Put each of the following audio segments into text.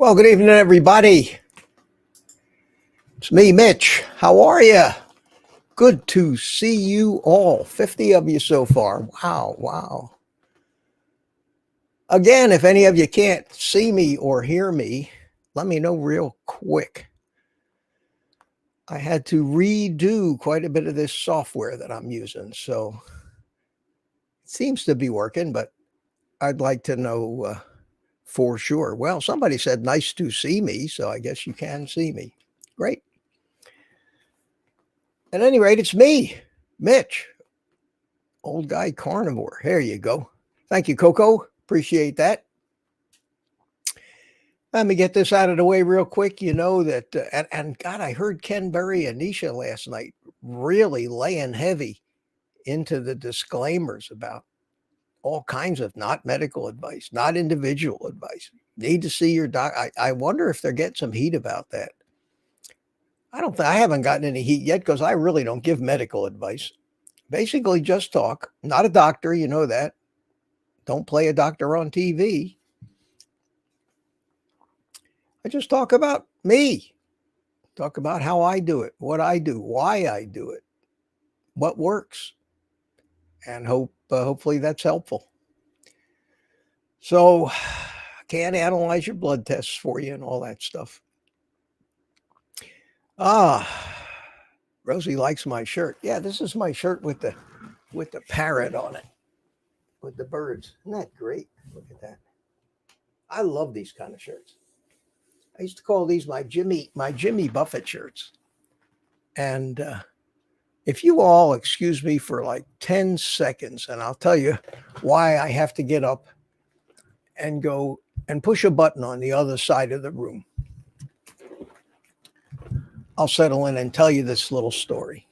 Well, good evening, everybody. It's me, Mitch. How are you? Good to see you all. 50 of you so far. Wow. Again, if any of you can't see me or hear me, let me know real quick. I had to redo quite a bit of this software that I'm using, so it seems to be working, but I'd like to know for sure. Well, somebody said nice to see me, so I guess you can see me. Great. At any rate, it's me, Mitch, old guy carnivore. There you go. Thank you, Coco. Appreciate that. Let me get this out of the way real quick. You know that, and God, I heard Ken Berry and Nisha last night really laying heavy into the disclaimers about all kinds of not medical advice, not individual advice. Need to see your doc. I wonder if they're getting some heat about that. I haven't gotten any heat yet because I really don't give medical advice. Basically just talk. Not a doctor, you know that. Don't play a doctor on TV. I just talk about me. Talk about how I do it, what I do, why I do it, what works, and hopefully that's helpful. So I can't analyze your blood tests for you and all that stuff. Rosie likes my shirt. Yeah, this is my shirt with the parrot on it, with the birds. Isn't that great? Look at that. I love these kind of shirts. I used to call these my Jimmy Buffett shirts. And if you all excuse me for like 10 seconds, and I'll tell you why I have to get up and go and push a button on the other side of the room. I'll settle in and tell you this little story.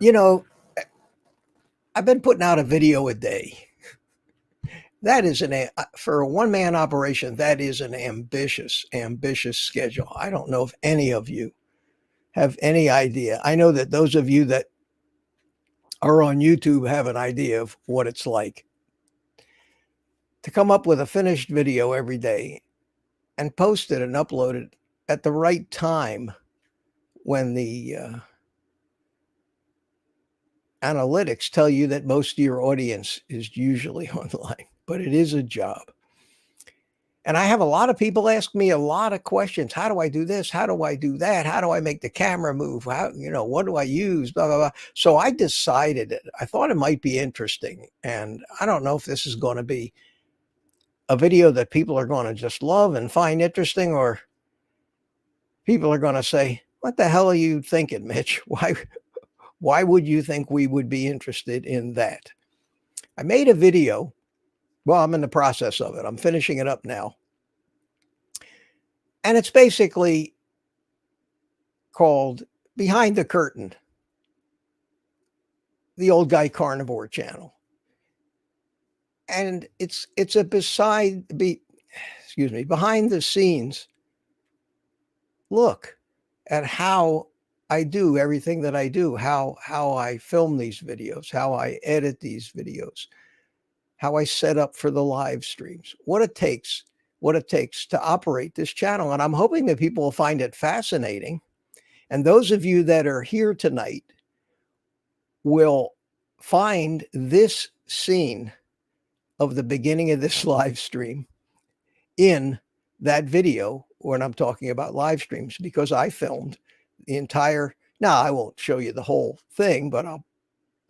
You know, I've been putting out a video a day. That is for a one-man operation, that is an ambitious schedule. I don't know if any of you have any idea. I know that those of you that are on YouTube have an idea of what it's like to come up with a finished video every day and post it and upload it at the right time when the analytics tell you that most of your audience is usually online. But it is a job. And I have a lot of people ask me a lot of questions. How do I do this? How do I do that? How do I make the camera move? How, what do I use? Blah, blah, blah. So I decided it. I thought it might be interesting. And I don't know if this is going to be a video that people are going to just love and find interesting, or people are going to say, what the hell are you thinking, Mitch? Why would you think we would be interested in that? I made a video. Well, I'm in the process of it. I'm finishing it up now. And it's basically called Behind the Curtain, the Old Guy Carnivore channel. And it's a behind the scenes look at how I do everything that I do, how I film these videos, how I edit these videos, how I set up for the live streams, what it takes to operate this channel. And I'm hoping that people will find it fascinating. And those of you that are here tonight will find this scene of the beginning of this live stream in that video when I'm talking about live streams, because I filmed the entire, now I won't show you the whole thing, but I'll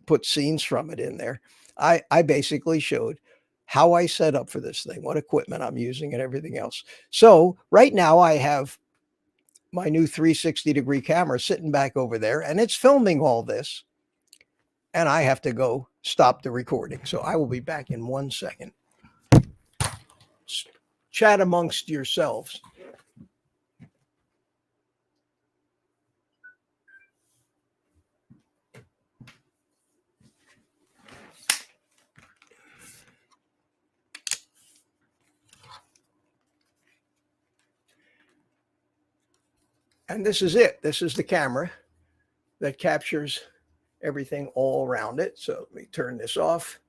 put scenes from it in there. I basically showed how I set up for this thing, what equipment I'm using and everything else. So right now I have my new 360-degree camera sitting back over there, and it's filming all this. And I have to go stop the recording. So I will be back in 1 second. Chat amongst yourselves. And this is it. This is the camera that captures everything all around it. So let me turn this off.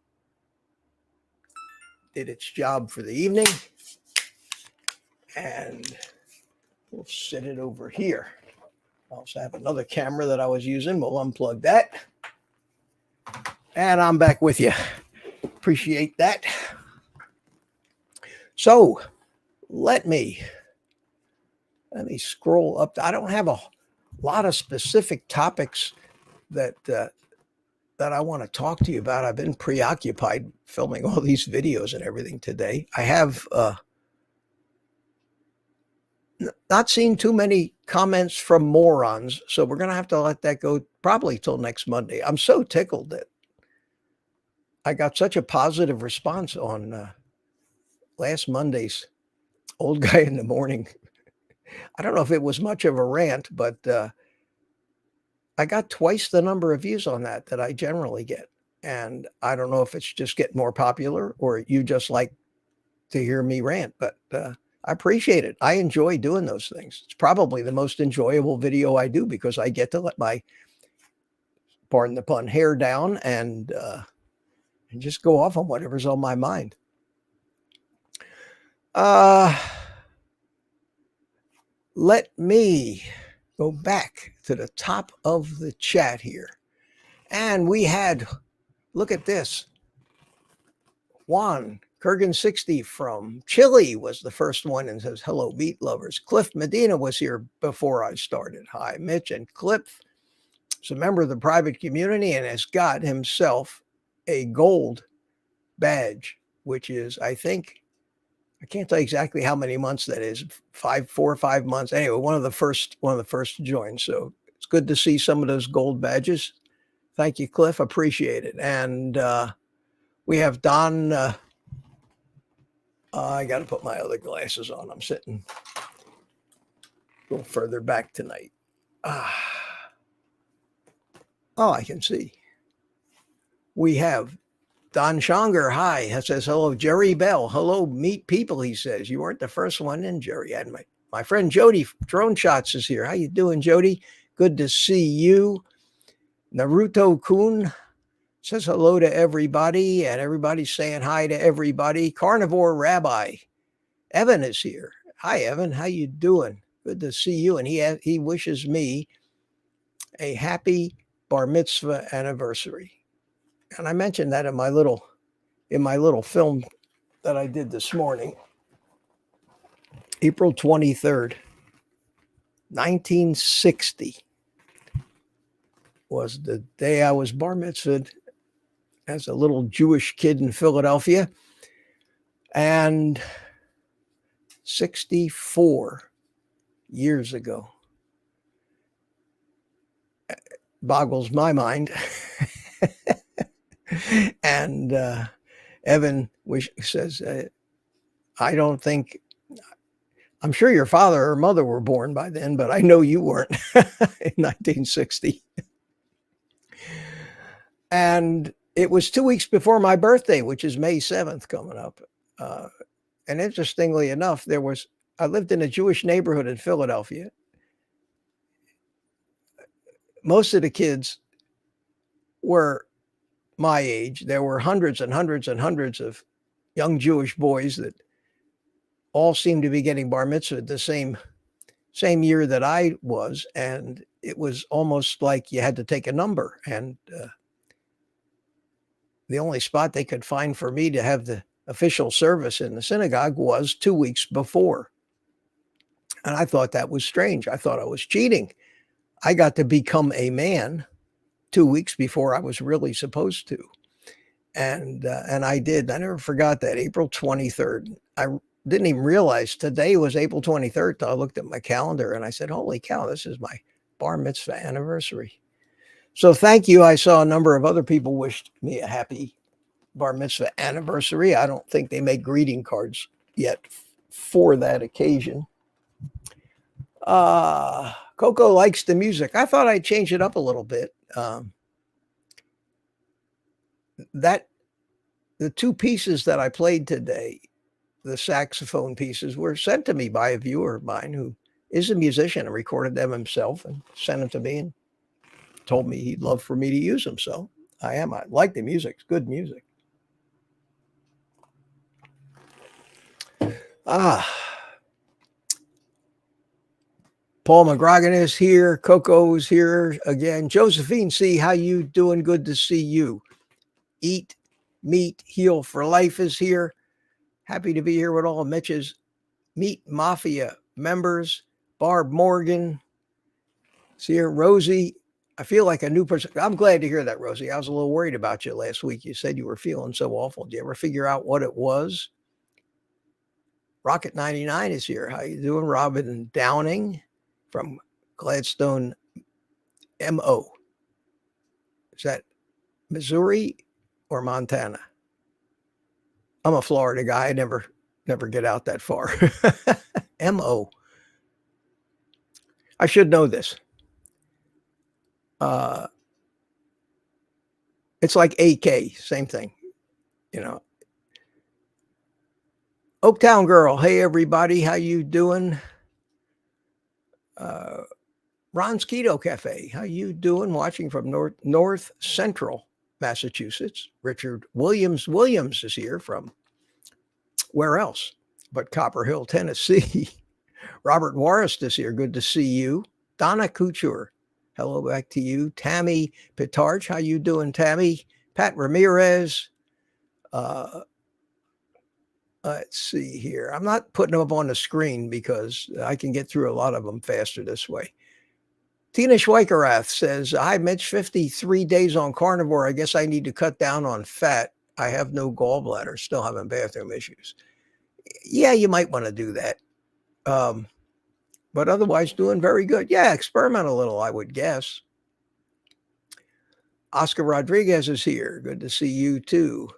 Did its job for the evening. And we'll set it over here. I also have another camera that I was using. We'll unplug that. And I'm back with you. Appreciate that. So let me scroll up. I don't have a lot of specific topics that I want to talk to you about. I've been preoccupied filming all these videos and everything today. I have not seen too many comments from morons, so we're going to have to let that go probably till next Monday. I'm so tickled that I got such a positive response on last Monday's Old Guy in the Morning. I don't know if it was much of a rant, but I got twice the number of views on that I generally get. And I don't know if it's just getting more popular or you just like to hear me rant, but I appreciate it. I enjoy doing those things. It's probably the most enjoyable video I do because I get to let my, pardon the pun, hair down and just go off on whatever's on my mind. Let me go back to the top of the chat here. And we had, look at this. Juan Kurgan 60 from Chile was the first one and says, hello, meat lovers. Cliff Medina was here before I started. Hi, Mitch. And Cliff is a member of the private community and has got himself a gold badge, which is, I think, I can't tell you exactly how many months that is, 4 or 5 months. Anyway, one of the first to join. So it's good to see some of those gold badges. Thank you, Cliff. Appreciate it. And we have Don. I got to put my other glasses on. I'm sitting a little further back tonight. Oh, I can see. We have Don Schonger, hi. It says, hello, Jerry Bell. Hello, meet people, he says. You weren't the first one in, Jerry. And my friend Jody Drone Shots is here. How you doing, Jody? Good to see you. Naruto Kun says hello to everybody, and everybody's saying hi to everybody. Carnivore Rabbi. Evan is here. Hi, Evan. How you doing? Good to see you. And he wishes me a happy bar mitzvah anniversary. And I mentioned that in my little film that I did this morning. April 23rd, 1960 was the day I was bar mitzvahed as a little Jewish kid in Philadelphia. And 64 years ago. Boggles my mind. And Evan says, I don't think, I'm sure your father or mother were born by then, but I know you weren't in 1960. And it was 2 weeks before my birthday, which is May 7th coming up. And interestingly enough, I lived in a Jewish neighborhood in Philadelphia. Most of the kids were my age. There were hundreds and hundreds and hundreds of young Jewish boys that all seemed to be getting bar mitzvah the same year that I was. And it was almost like you had to take a number. And the only spot they could find for me to have the official service in the synagogue was 2 weeks before. And I thought that was strange. I thought I was cheating. I got to become a man 2 weeks before I was really supposed to. And I did. I never forgot that, April 23rd. I didn't even realize today was April 23rd till I looked at my calendar and I said, holy cow, this is my bar mitzvah anniversary. So thank you. I saw a number of other people wished me a happy bar mitzvah anniversary. I don't think they make greeting cards yet for that occasion. Coco likes the music. I thought I'd change it up a little bit. The two pieces that I played today, the saxophone pieces, were sent to me by a viewer of mine who is a musician and recorded them himself and sent them to me and told me he'd love for me to use them. So I like the music. It's good music. Paul McGrogan is here. Coco is here again. Josephine C., how you doing? Good to see you. Eat, Meat, Heal for Life is here. Happy to be here with all of Mitch's Meat Mafia members. Barb Morgan is here. Rosie, I feel like a new person. I'm glad to hear that, Rosie. I was a little worried about you last week. You said you were feeling so awful. Did you ever figure out what it was? Rocket 99 is here. How you doing? Robin Downing from Gladstone, MO. Is that Missouri or Montana? I'm a Florida guy. I never get out that far. MO. I should know this. It's like AK, same thing, you know. Oaktown Girl, hey everybody, how you doing? Ron's Keto Cafe, how you doing? Watching from North Central Massachusetts. Richard Williams is here from where else but Copper Hill, Tennessee. Robert Warrist is here. Good to see you. Donna Couture, hello back to you. Tammy Pitarch, how you doing, Tammy? Pat Ramirez. Let's see here. I'm not putting them up on the screen because I can get through a lot of them faster this way. Tina Schweikerath says, hi, Mitch, 53 days on carnivore. I guess I need to cut down on fat. I have no gallbladder, still having bathroom issues. Yeah, you might want to do that. But otherwise doing very good. Yeah, experiment a little, I would guess. Oscar Rodriguez is here. Good to see you too.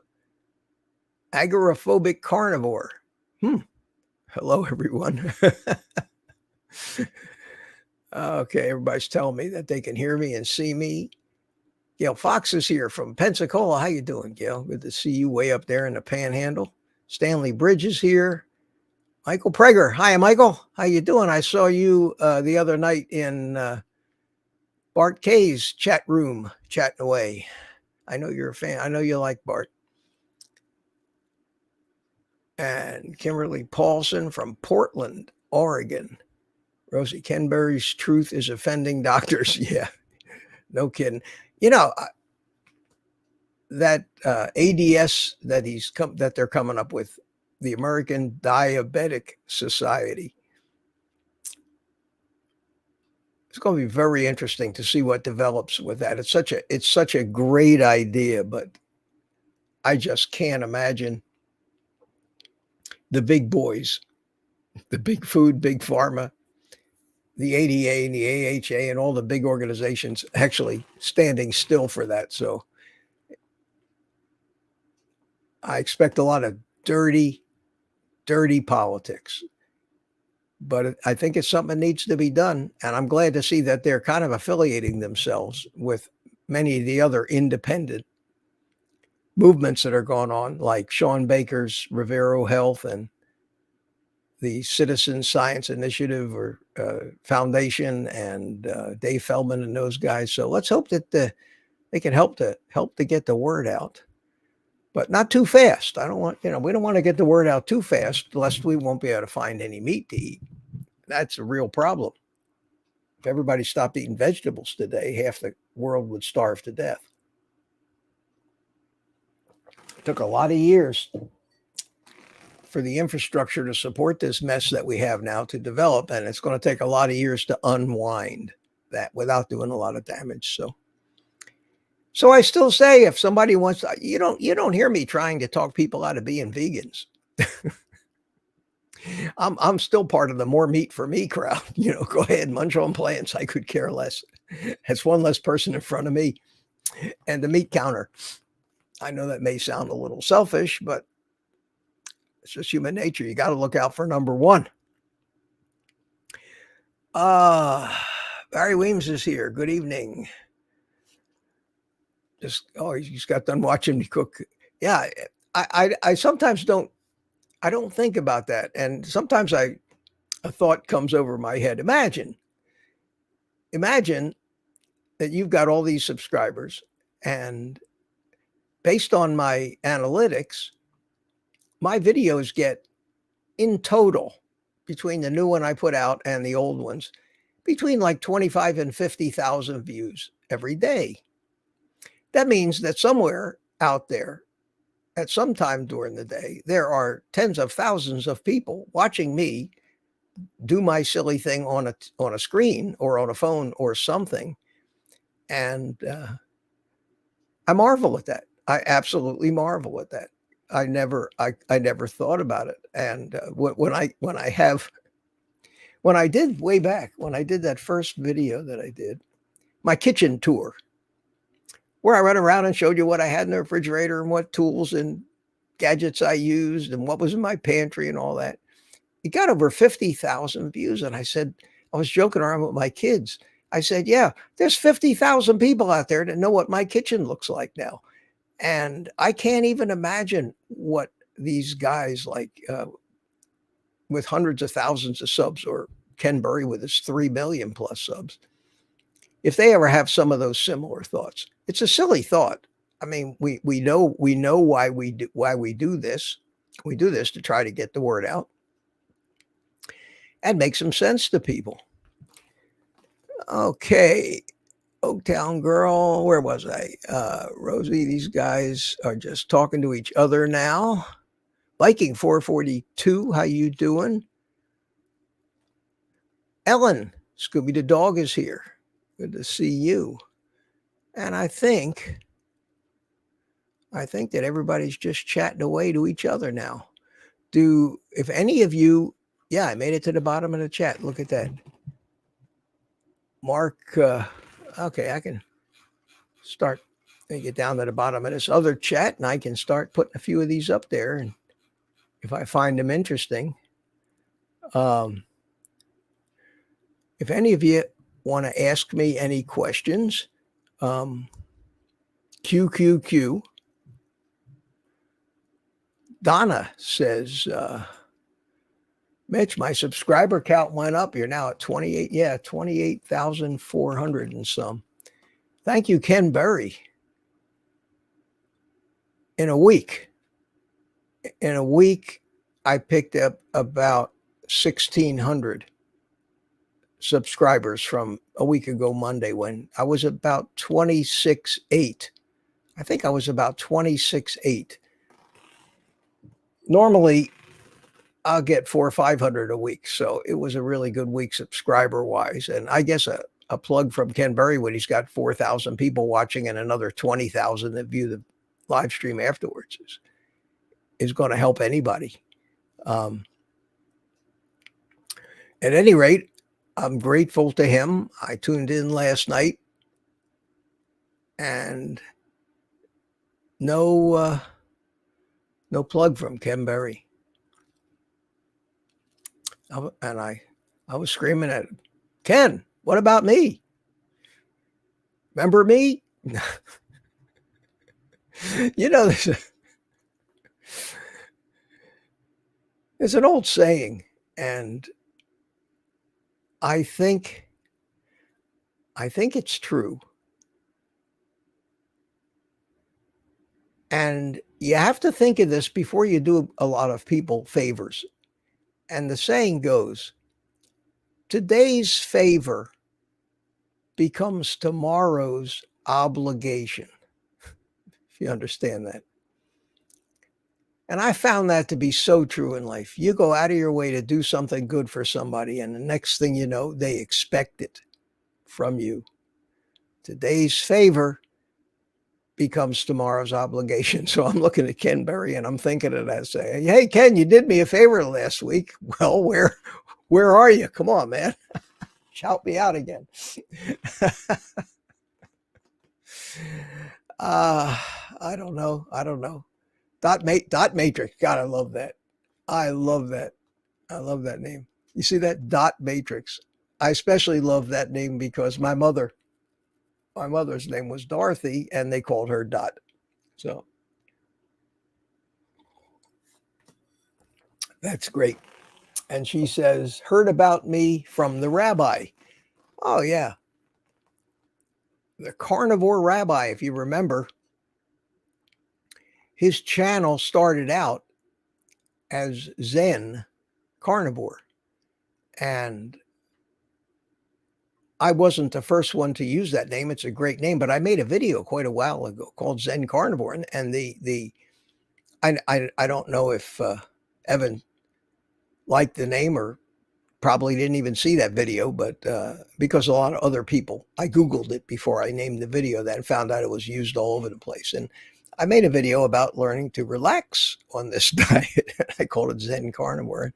Agoraphobic carnivore. Hello, everyone. Okay, everybody's telling me that they can hear me and see me. Gail Fox is here from Pensacola. How you doing, Gail? Good to see you way up there in the Panhandle. Stanley Bridge is here. Michael Prager. Hi, Michael. How you doing? I saw you the other night in Bart K's chat room, chatting away. I know you're a fan. I know you like Bart. And Kimberly Paulson from Portland, Oregon. Rosie Kenberry's truth is offending doctors. Yeah, no kidding. You know, that ADS that they're coming up with, the American Diabetic Society. It's going to be very interesting to see what develops with that. It's such a great idea, but I just can't imagine the big boys, the big food, big pharma, the ADA and the AHA and all the big organizations actually standing still for that. So I expect a lot of dirty politics, but I think it's something that needs to be done. And I'm glad to see that they're kind of affiliating themselves with many of the other independent movements that are going on, like Sean Baker's Rivero Health and the Citizen Science Initiative or Foundation and Dave Feldman and those guys. So let's hope that they can help to get the word out, but not too fast. We don't want to get the word out too fast, lest we won't be able to find any meat to eat. That's a real problem. If everybody stopped eating vegetables today, half the world would starve to death. It took a lot of years for the infrastructure to support this mess that we have now to develop, and it's going to take a lot of years to unwind that without doing a lot of damage. So So I still say, if somebody wants to, you don't hear me trying to talk people out of being vegans. I'm still part of the more meat for me crowd. Go ahead, munch on plants. I could care less. That's one less person in front of me. And the meat counter. I know that may sound a little selfish, but it's just human nature. You got to look out for number one. Barry Weems is here. Good evening. He just got done watching me cook. Yeah, I sometimes don't think about that. And sometimes a thought comes over my head. Imagine that you've got all these subscribers, and based on my analytics, my videos get, in total, between the new one I put out and the old ones, between like 25 and 50,000 views every day. That means that somewhere out there, at some time during the day, there are tens of thousands of people watching me do my silly thing on a screen or on a phone or something. And I marvel at that. I absolutely marvel at that. I never thought about it. And when I did way back, when I did that first video that I did, my kitchen tour, where I ran around and showed you what I had in the refrigerator and what tools and gadgets I used and what was in my pantry and all that, it got over 50,000 views. And I said, I was joking around with my kids. I said, yeah, there's 50,000 people out there that know what my kitchen looks like now. And I can't even imagine what these guys like with hundreds of thousands of subs, or Ken Burry with his 3 million plus subs, if they ever have some of those similar thoughts. It's a silly thought. I mean, we know why we do this. We do this to try to get the word out and make some sense to people. Okay. Oaktown Girl, where was I? Rosie, these guys are just talking to each other now. Viking 442, how you doing? Ellen, Scooby the dog is here. Good to see you. And I think that everybody's just chatting away to each other now. If any of you, yeah, I made it to the bottom of the chat. Look at that. Mark, okay, I can start and get down to the bottom of this other chat, and I can start putting a few of these up there. And if I find them interesting, if any of you want to ask me any questions, QQQ. Donna says, Mitch, my subscriber count went up. You're now at 28. Yeah, 28,400 and some. Thank you, Ken Burry. In a week, I picked up about 1,600 subscribers from a week ago Monday, when I was about 26.8. I think I was about 26.8. Normally, I'll get 400 or 500 a week. So it was a really good week subscriber wise. And I guess a plug from Ken Burry, when he's got 4,000 people watching and another 20,000 that view the live stream afterwards, is going to help anybody. At any rate, I'm grateful to him. I tuned in last night, and no plug from Ken Burry. And I was screaming at him, Ken, what about me? Remember me? There's an old saying, and I think it's true. And you have to think of this before you do a lot of people favors. And the saying goes, today's favor becomes tomorrow's obligation. If you understand that. And I found that to be so true in life. You go out of your way to do something good for somebody, and the next thing you know, they expect it from you. Today's favor becomes tomorrow's obligation. So I'm looking at Ken Berry and I'm thinking of that, saying, hey, Ken, you did me a favor last week. Well, where are you? Come on, man. Shout me out again. I don't know. Dot matrix. God, I love that. I love that name. You see that? Dot matrix. I especially love that name because my mother's name was Dorothy and they called her Dot. So that's great. And she says, heard about me from the rabbi. Oh, yeah. The Carnivore Rabbi, if you remember, his channel started out as Zen Carnivore. And I wasn't the first one to use that name. It's a great name, but I made a video quite a while ago called Zen Carnivore. And I don't know if Evan liked the name or probably didn't even see that video, but because a lot of other people, I Googled it before I named the video that and found out it was used all over the place. And I made a video about learning to relax on this diet. I called it Zen Carnivore.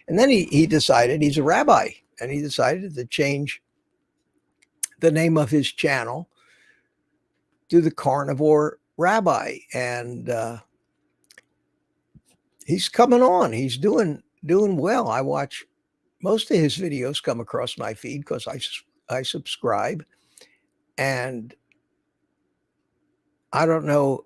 And then he decided, he's a rabbi, and he decided to change the name of his channel to the Carnivore Rabbi. And he's coming on. He's doing well. I watch most of his videos come across my feed because I subscribe. And I don't know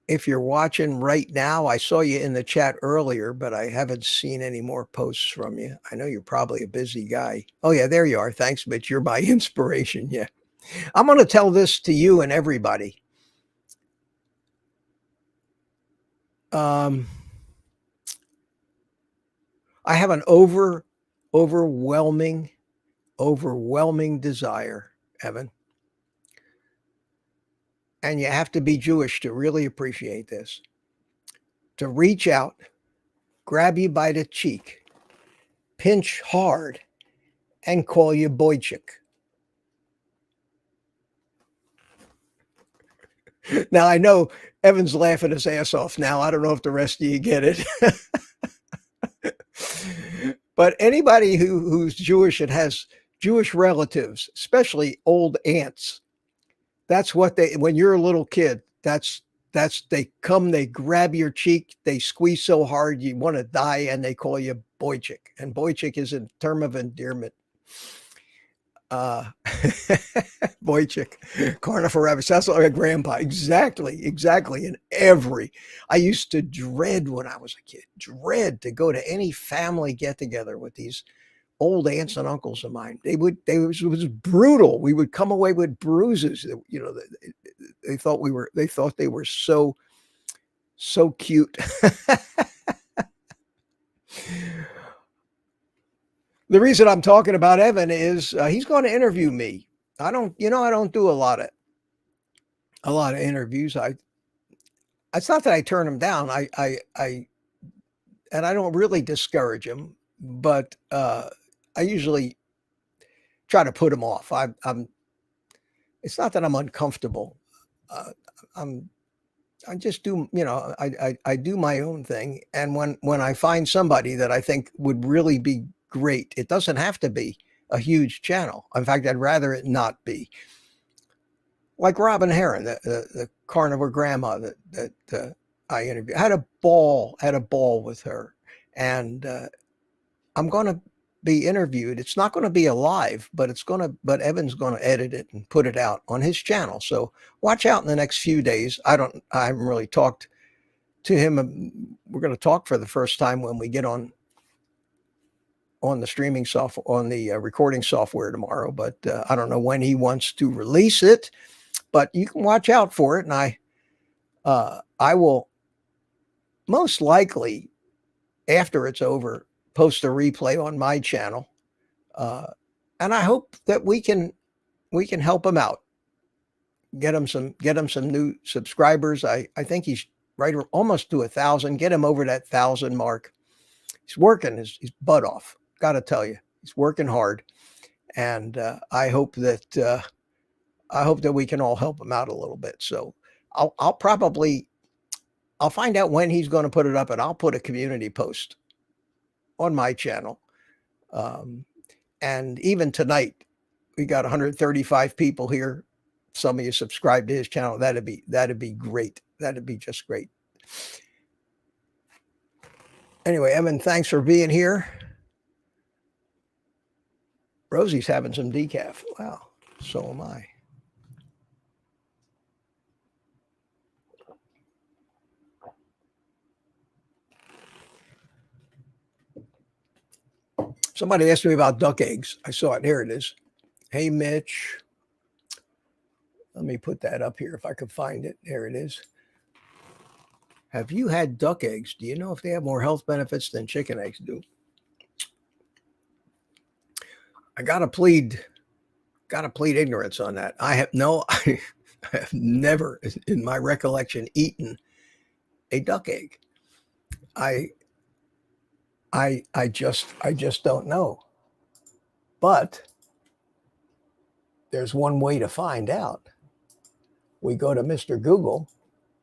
if you're watching right now. I saw you in the chat earlier, but I haven't seen any more posts from you. I know you're probably a busy guy. Oh, yeah, there you are. Thanks, Mitch. You're my inspiration. Yeah. I'm going to tell this to you and everybody. I have an overwhelming desire, Evan. And you have to be Jewish to really appreciate this. To reach out, grab you by the cheek, pinch hard, and call you boychik. Now, I know Evan's laughing his ass off now. I don't know if the rest of you get it. But anybody who's Jewish and has Jewish relatives, especially old aunts, that's what when you're a little kid, they come, they grab your cheek, they squeeze so hard you want to die, and they call you boychik. And boychik is a term of endearment. Boychik, Carnivore Rabbi. That's like a grandpa. Exactly. And I used to dread when I was a kid, to go to any family get together with these old aunts and uncles of mine. It was brutal. We would come away with bruises. You know, they thought they were so cute. The reason I'm talking about Evan is he's going to interview me. I don't do a lot of interviews. It's not that I turn them down. And I don't really discourage them, but I usually try to put them off. It's not that I'm uncomfortable. I just do, I do my own thing. And when I find somebody that I think would really be great, it doesn't have to be a huge channel. In fact, I'd rather it not be. Like Robin Heron, the carnivore grandma that I interviewed. I had a ball with her. And I'm going to be interviewed. It's not going to be a live, but Evan's going to edit it and put it out on his channel. So watch out in the next few days. I haven't really talked to him. We're going to talk for the first time when we get on the streaming software, on the recording software tomorrow, but I don't know when he wants to release it, but you can watch out for it. And I will most likely, after it's over, post a replay on my channel. And I hope that we can help him out. Get him some new subscribers. I think he's right almost to 1,000. Get him over that 1,000 mark. He's working his butt off. Got to tell you, he's working hard. And I hope that I hope that we can all help him out a little bit. So I'll find out when he's going to put it up, and I'll put a community post on my channel. And even tonight, we got 135 people here. Some of you subscribe to his channel. That'd be great. That'd be just great. Anyway, Evan, thanks for being here. Rosie's having some decaf. Wow, so am I. Somebody asked me about duck eggs. I saw it. Here it is. Hey, Mitch. Let me put that up here if I could find it. There it is. Have you had duck eggs? Do you know if they have more health benefits than chicken eggs do? I gotta plead ignorance on that. I have never, in my recollection, eaten a duck egg. I just don't know. But there's one way to find out. We go to Mr. Google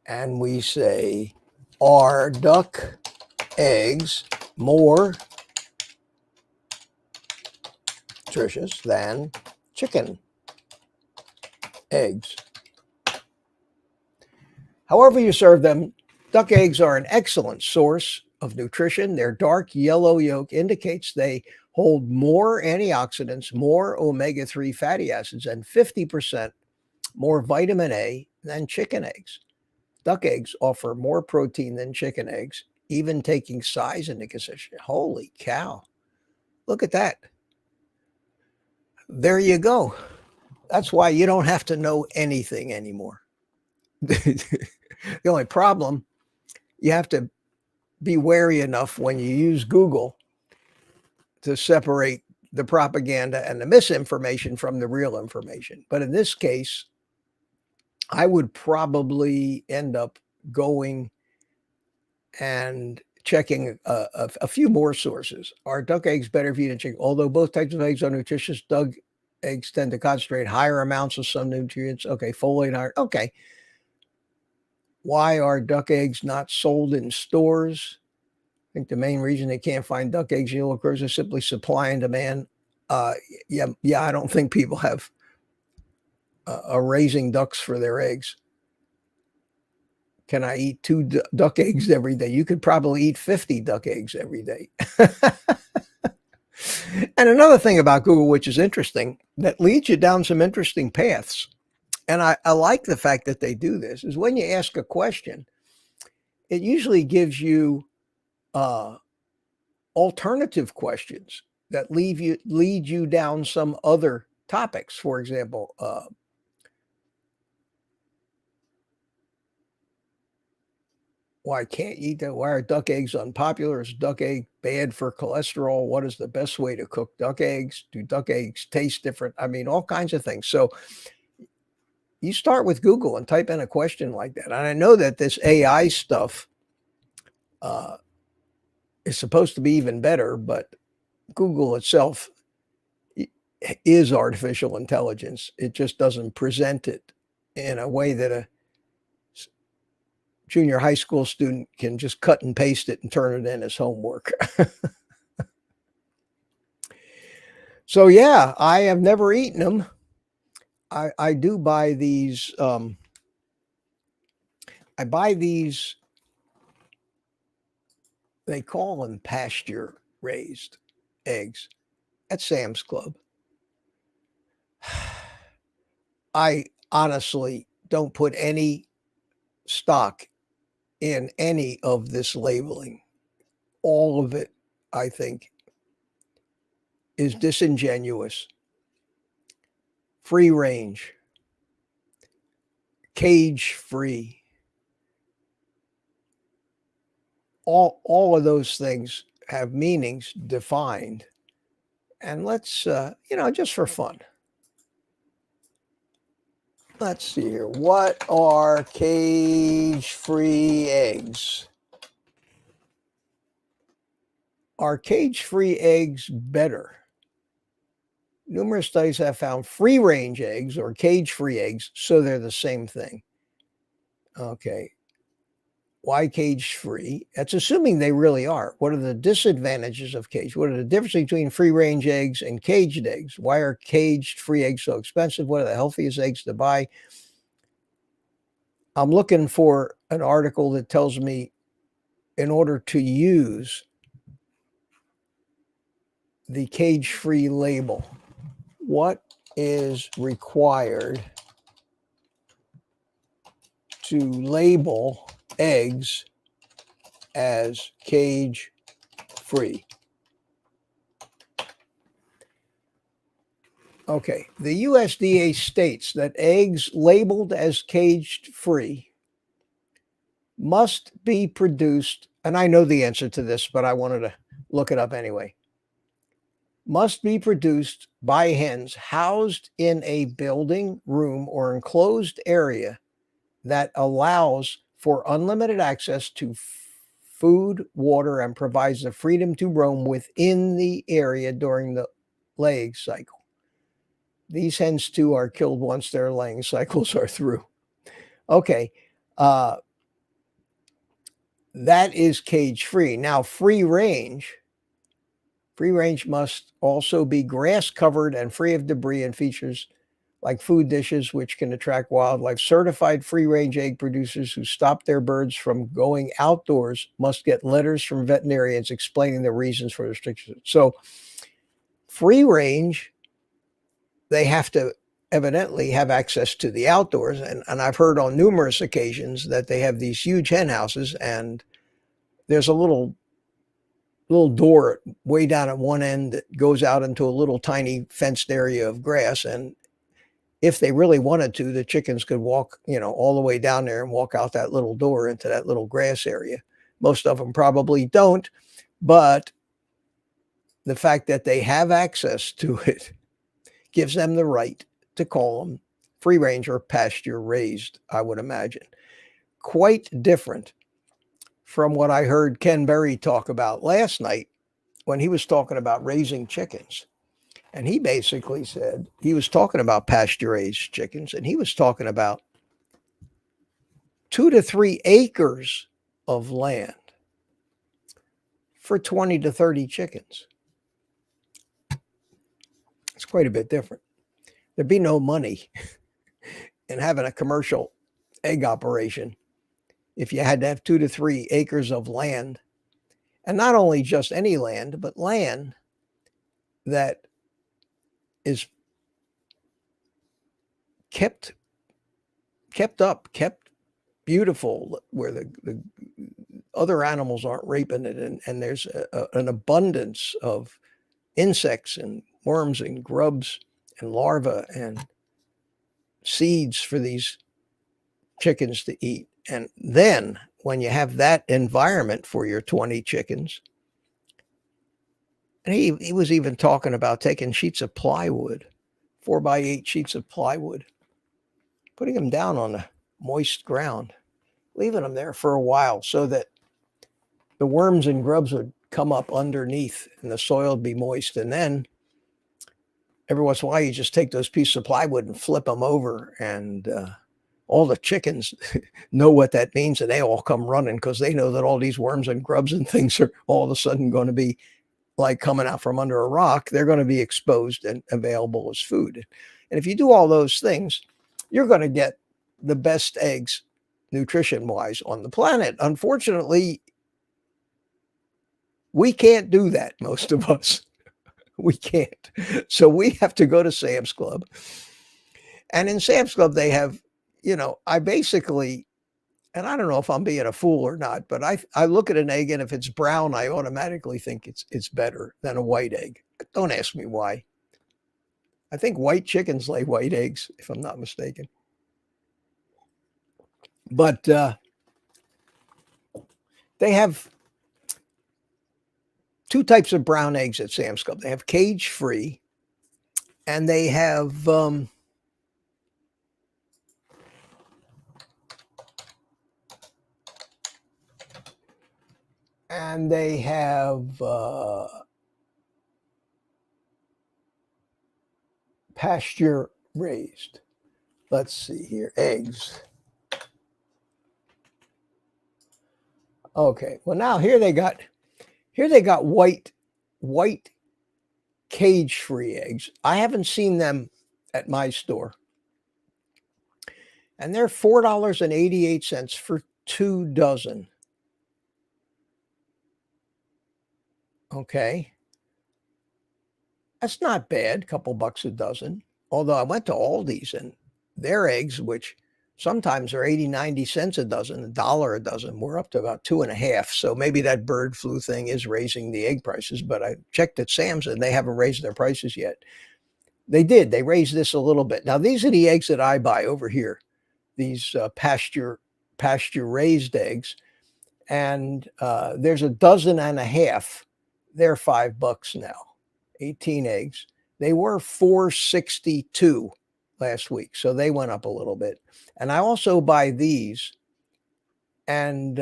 and we say, are duck eggs more nutritious than chicken eggs? However you serve them, duck eggs are an excellent source of nutrition. Their dark yellow yolk indicates they hold more antioxidants, more omega-3 fatty acids, and 50% more vitamin A than chicken eggs. Duck eggs offer more protein than chicken eggs, even taking size into consideration. Holy cow. Look at that. There you go. That's why you don't have to know anything anymore. The only problem, you have to be wary enough when you use Google to separate the propaganda and the misinformation from the real information. But in this case, I would probably end up going and checking a few more sources. Are duck eggs better for you than chicken? Although both types of eggs are nutritious, duck eggs tend to concentrate higher amounts of some nutrients. Okay, folate, iron. Okay. Why are duck eggs not sold in stores? I think the main reason they can't find duck eggs in yellow curves is simply supply and demand. Yeah, I don't think people have raising ducks for their eggs. Can I eat 2 duck eggs every day? You could probably eat 50 duck eggs every day. And another thing about Google, which is interesting, that leads you down some interesting paths. And I like the fact that they do this, is when you ask a question, it usually gives you alternative questions that lead you down some other topics. For example, why can't you eat that? Why are duck eggs unpopular? Is duck egg bad for cholesterol? What is the best way to cook duck eggs? Do duck eggs taste different? I mean, all kinds of things. So you start with Google and type in a question like that. And I know that this AI stuff is supposed to be even better, but Google itself is artificial intelligence. It just doesn't present it in a way that a junior high school student can just cut and paste it and turn it in as homework. So yeah, I have never eaten them. I do buy these. I buy these. They call them pasture raised eggs at Sam's Club. I honestly don't put any stock in any of this labeling. All of it, I think, is disingenuous. Free range, cage free. All of those things have meanings defined. And let's, just for fun. Let's see here. What are cage-free eggs? Are cage-free eggs better numerous studies have found free-range eggs or cage-free eggs, so they're the same thing. Okay. Why cage-free? That's assuming they really are. What are the disadvantages of cage? What are the differences between free-range eggs and caged eggs? Why are caged-free eggs so expensive? What are the healthiest eggs to buy? I'm looking for an article that tells me in order to use the cage-free label, what is required to label eggs as cage-free? Okay, the USDA states that eggs labeled as cage-free must be produced, and I know the answer to this, but I wanted to look it up anyway. Must be produced by hens housed in a building, room, or enclosed area that allows for unlimited access to food, water, and provides the freedom to roam within the area during the laying cycle. These hens, too, are killed once their laying cycles are through. Okay. That is cage-free. Now, free range must also be grass-covered and free of debris and features like food dishes, which can attract wildlife. Certified free-range egg producers who stop their birds from going outdoors must get letters from veterinarians explaining the reasons for restrictions. So, free-range, they have to evidently have access to the outdoors. And I've heard on numerous occasions that they have these huge hen houses, and there's a little door way down at one end that goes out into a little tiny fenced area of grass. And if they really wanted to, the chickens could walk, all the way down there and walk out that little door into that little grass area. Most of them probably don't, but the fact that they have access to it gives them the right to call them free range or pasture raised, I would imagine. Quite different from what I heard Ken Berry talk about last night when he was talking about raising chickens. And he basically said, he was talking about pasture raised chickens, and he was talking about 2 to 3 acres of land for 20 to 30 chickens. It's quite a bit different. There'd be no money in having a commercial egg operation if you had to have 2 to 3 acres of land, and not only just any land, but land that is kept beautiful, where the other animals aren't raping it, and there's an abundance of insects and worms and grubs and larvae and seeds for these chickens to eat. And then when you have that environment for your 20 chickens, and he was even talking about taking sheets of plywood, 4x8 sheets of plywood, putting them down on the moist ground, leaving them there for a while so that the worms and grubs would come up underneath and the soil would be moist. And then every once in a while, you just take those pieces of plywood and flip them over, and all the chickens know what that means, and they all come running because they know that all these worms and grubs and things are all of a sudden going to be like coming out from under a rock. They're going to be exposed and available as food. And if you do all those things, you're going to get the best eggs nutrition-wise on the planet. Unfortunately, we can't do that, most of us. We can't. So we have to go to Sam's Club. And in Sam's Club, they have, I basically, and I don't know if I'm being a fool or not, but I look at an egg, and if it's brown, I automatically think it's better than a white egg. Don't ask me why. I think white chickens lay white eggs, if I'm not mistaken. But they have 2 types of brown eggs at Sam's Club. They have cage-free, and they have pasture raised. Let's see here, eggs. Okay, well now here they got white cage-free eggs. I haven't seen them at my store. And they're $4.88 for 2 dozen. Okay. That's not bad, a couple bucks a dozen. Although I went to Aldi's and their eggs, which sometimes are 80, 90 cents a dozen, $1 a dozen, we're up to about 2.5. So maybe that bird flu thing is raising the egg prices, but I checked at Sam's and they haven't raised their prices yet. They did. They raised this a little bit. Now, these are the eggs that I buy over here, these pasture raised eggs. And there's 1.5 dozen. They're $5 now, 18 eggs. They were $4.62 last week, so they went up a little bit. And I also buy these, and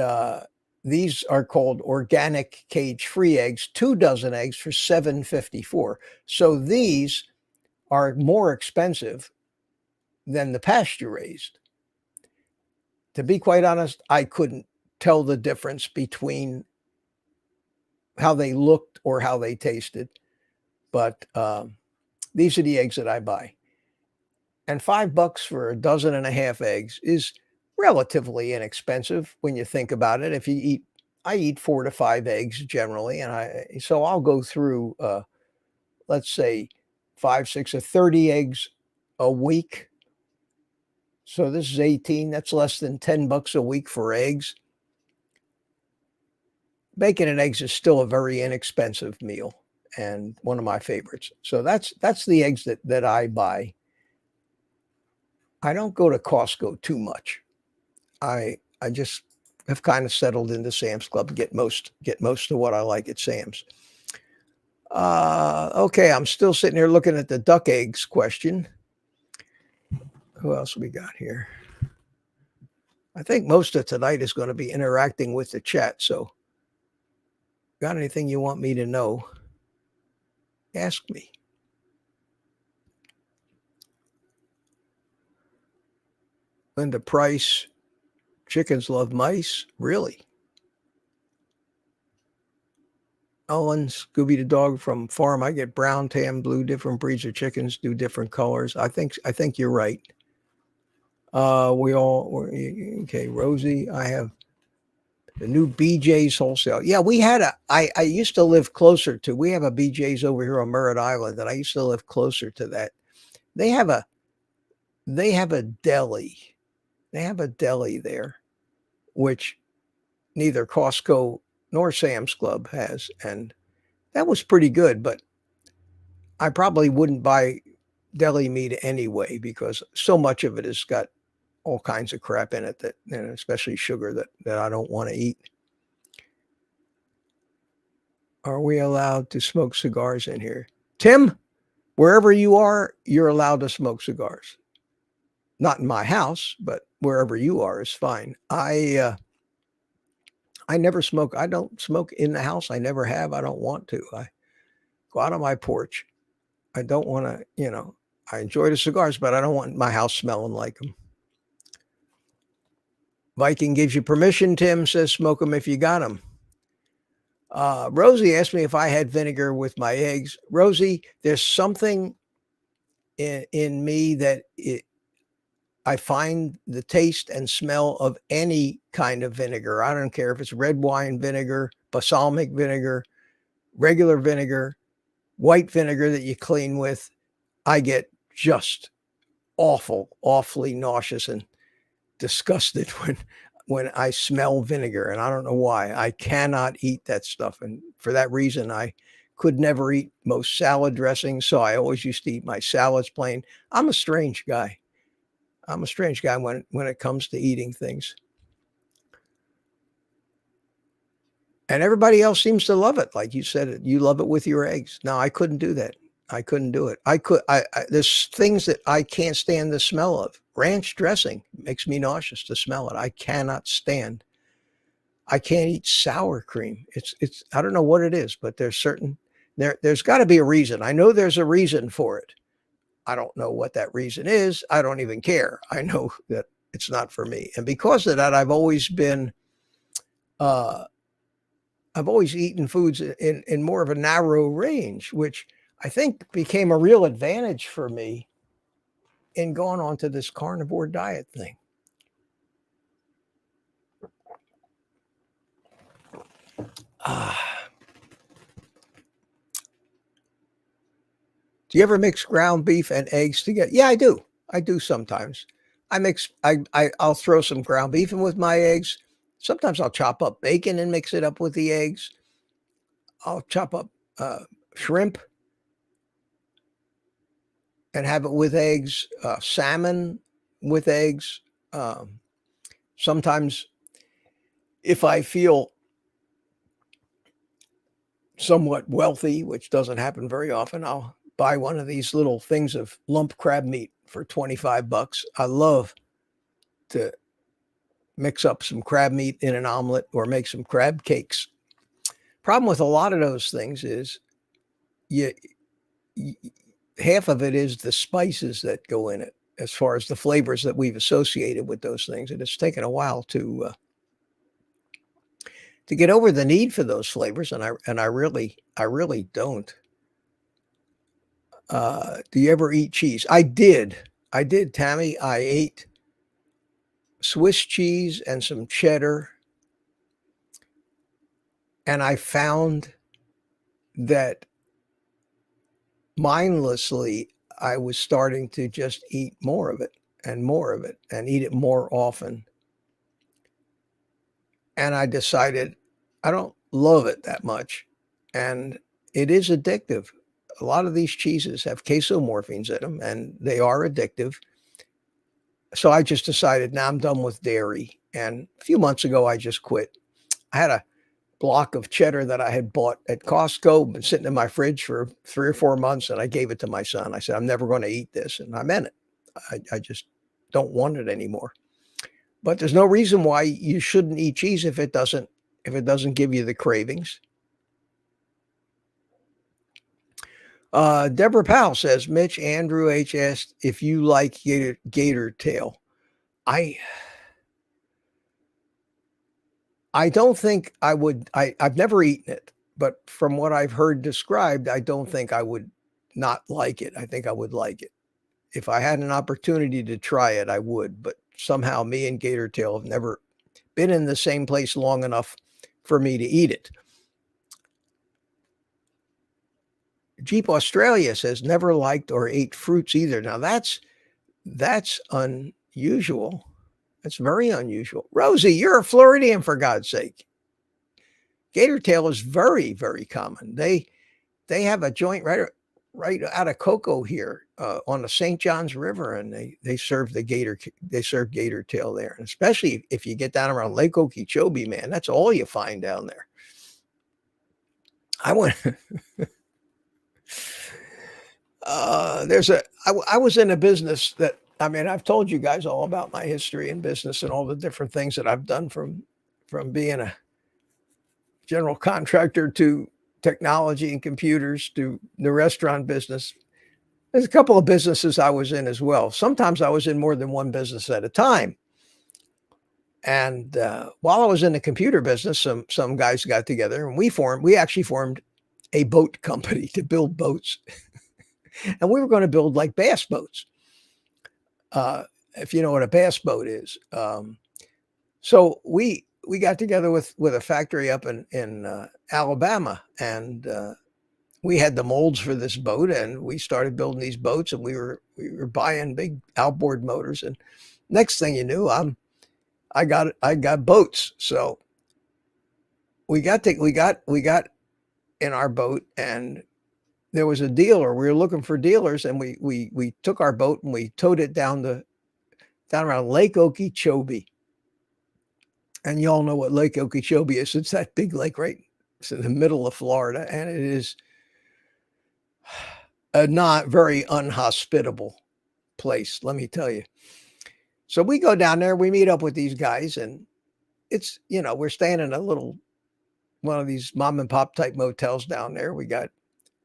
these are called organic cage-free eggs, 2 dozen eggs for $7.54. So these are more expensive than the pasture-raised. To be quite honest, I couldn't tell the difference between how they looked or how they tasted. But these are the eggs that I buy. And $5 for 1.5 dozen eggs is relatively inexpensive when you think about it. I eat 4 to 5 eggs generally. And so I'll go through, let's say 5, 6 or 30 eggs a week. So this is 18. That's less than $10 a week for eggs. Bacon and eggs is still a very inexpensive meal and one of my favorites. So that's the eggs that I buy. I don't go to Costco too much. I just have kind of settled into Sam's Club, get most of what I like at Sam's. Okay, I'm still sitting here looking at the duck eggs question. Who else we got here? I think most of tonight is going to be interacting with the chat. So, got anything you want me to know? Ask me. Linda Price, chickens love mice. Really? Ellen, Scooby the dog from farm. I get brown, tan, blue, different breeds of chickens do different colors. I think you're right. Okay, Rosie, I have the new BJ's wholesale. Yeah, we had I used to live closer to, we have a BJ's over here on Merritt Island, and I used to live closer to that. They have a deli. They have a deli there, which neither Costco nor Sam's Club has. And that was pretty good, but I probably wouldn't buy deli meat anyway, because so much of it has got all kinds of crap in it, that, especially sugar, that I don't want to eat. Are we allowed to smoke cigars in here? Tim, wherever you are, you're allowed to smoke cigars. Not in my house, but wherever you are is fine. I never smoke. I don't smoke in the house. I never have. I don't want to. I go out on my porch. I don't want to, I enjoy the cigars, but I don't want my house smelling like them. Viking gives you permission, Tim says, smoke them if you got them. Rosie asked me if I had vinegar with my eggs. Rosie, there's something in me that I find the taste and smell of any kind of vinegar. I don't care if it's red wine vinegar, balsamic vinegar, regular vinegar, white vinegar that you clean with. I get just awfully nauseous and disgusted when I smell vinegar, and I don't know why. I cannot eat that stuff, and for that reason I could never eat most salad dressings, so I always used to eat my salads plain. I'm a strange guy when it comes to eating things, and everybody else seems to love it. Like you said, you love it with your eggs. No, I couldn't do that. I couldn't do it. There's things that I can't stand the smell of. Ranch dressing makes me nauseous to smell it. I cannot stand. I can't eat sour cream. It's I don't know what it is, but there's got to be a reason. I know there's a reason for it. I don't know what that reason is. I don't even care. I know that it's not for me. And because of that, I've always been, I've always eaten foods in more of a narrow range, which I think became a real advantage for me in going on to this carnivore diet thing. Do you ever mix ground beef and eggs together? Yeah, I do. I do sometimes. I'll throw some ground beef in with my eggs. Sometimes I'll chop up bacon and mix it up with the eggs. I'll chop up shrimp and have it with eggs, salmon with eggs. Sometimes if I feel somewhat wealthy, which doesn't happen very often, I'll buy one of these little things of lump crab meat for $25. I love to mix up some crab meat in an omelet or make some crab cakes. Problem with a lot of those things is half of it is the spices that go in it, as far as the flavors that we've associated with those things. And it's taken a while to get over the need for those flavors, and I really don't. Do you ever eat cheese? I did, Tammy. I ate Swiss cheese and some cheddar, and I found that mindlessly I was starting to just eat more of it and more of it and eat it more often. And I decided I don't love it that much, and it is addictive. A lot of these cheeses have casomorphines in them, and they are addictive. So I just decided, now I'm done with dairy. And a few months ago, I just quit. I had a block of cheddar that I had bought at Costco, been sitting in my fridge for 3 or 4 months, and I gave it to my son. I said, I'm never going to eat this. And I meant it. I just don't want it anymore. But there's no reason why you shouldn't eat cheese if it doesn't give you the cravings. Deborah Powell says, Mitch, Andrew H. asked if you like gator tail. I don't think I would. I've never eaten it, but from what I've heard described, I don't think I would not like it. I think I would like it. If I had an opportunity to try it, I would. But somehow me and gator tail have never been in the same place long enough for me to eat it. Jeep Australia says never liked or ate fruits either. Now that's unusual. That's very unusual. Rosie, you're a Floridian, for God's sake. Gator tail is very, very common. They have a joint right out of Cocoa here on the St. Johns River, and they serve gator tail there. And especially if you get down around Lake Okeechobee, man, that's all you find down there. I went. I was in a business that, I mean, I've told you guys all about my history in business and all the different things that I've done from being a general contractor to technology and computers to the restaurant business. There's a couple of businesses I was in as well. Sometimes I was in more than one business at a time. And while I was in the computer business, some guys got together and we actually formed a boat company to build boats. And we were going to build like bass boats. If you know what a bass boat is. So we got together with a factory up in Alabama, and we had the molds for this boat, and we started building these boats, and we were buying big outboard motors. And next thing you knew, I got boats. So we got in our boat, and there was a dealer. We were looking for dealers, and we took our boat and we towed it down around Lake Okeechobee. And y'all know what Lake Okeechobee is. It's that big lake, right? It's in the middle of Florida, and it is a not very unhospitable place, let me tell you. So we go down there, we meet up with these guys, and it's, we're staying in one of these mom and pop type motels down there.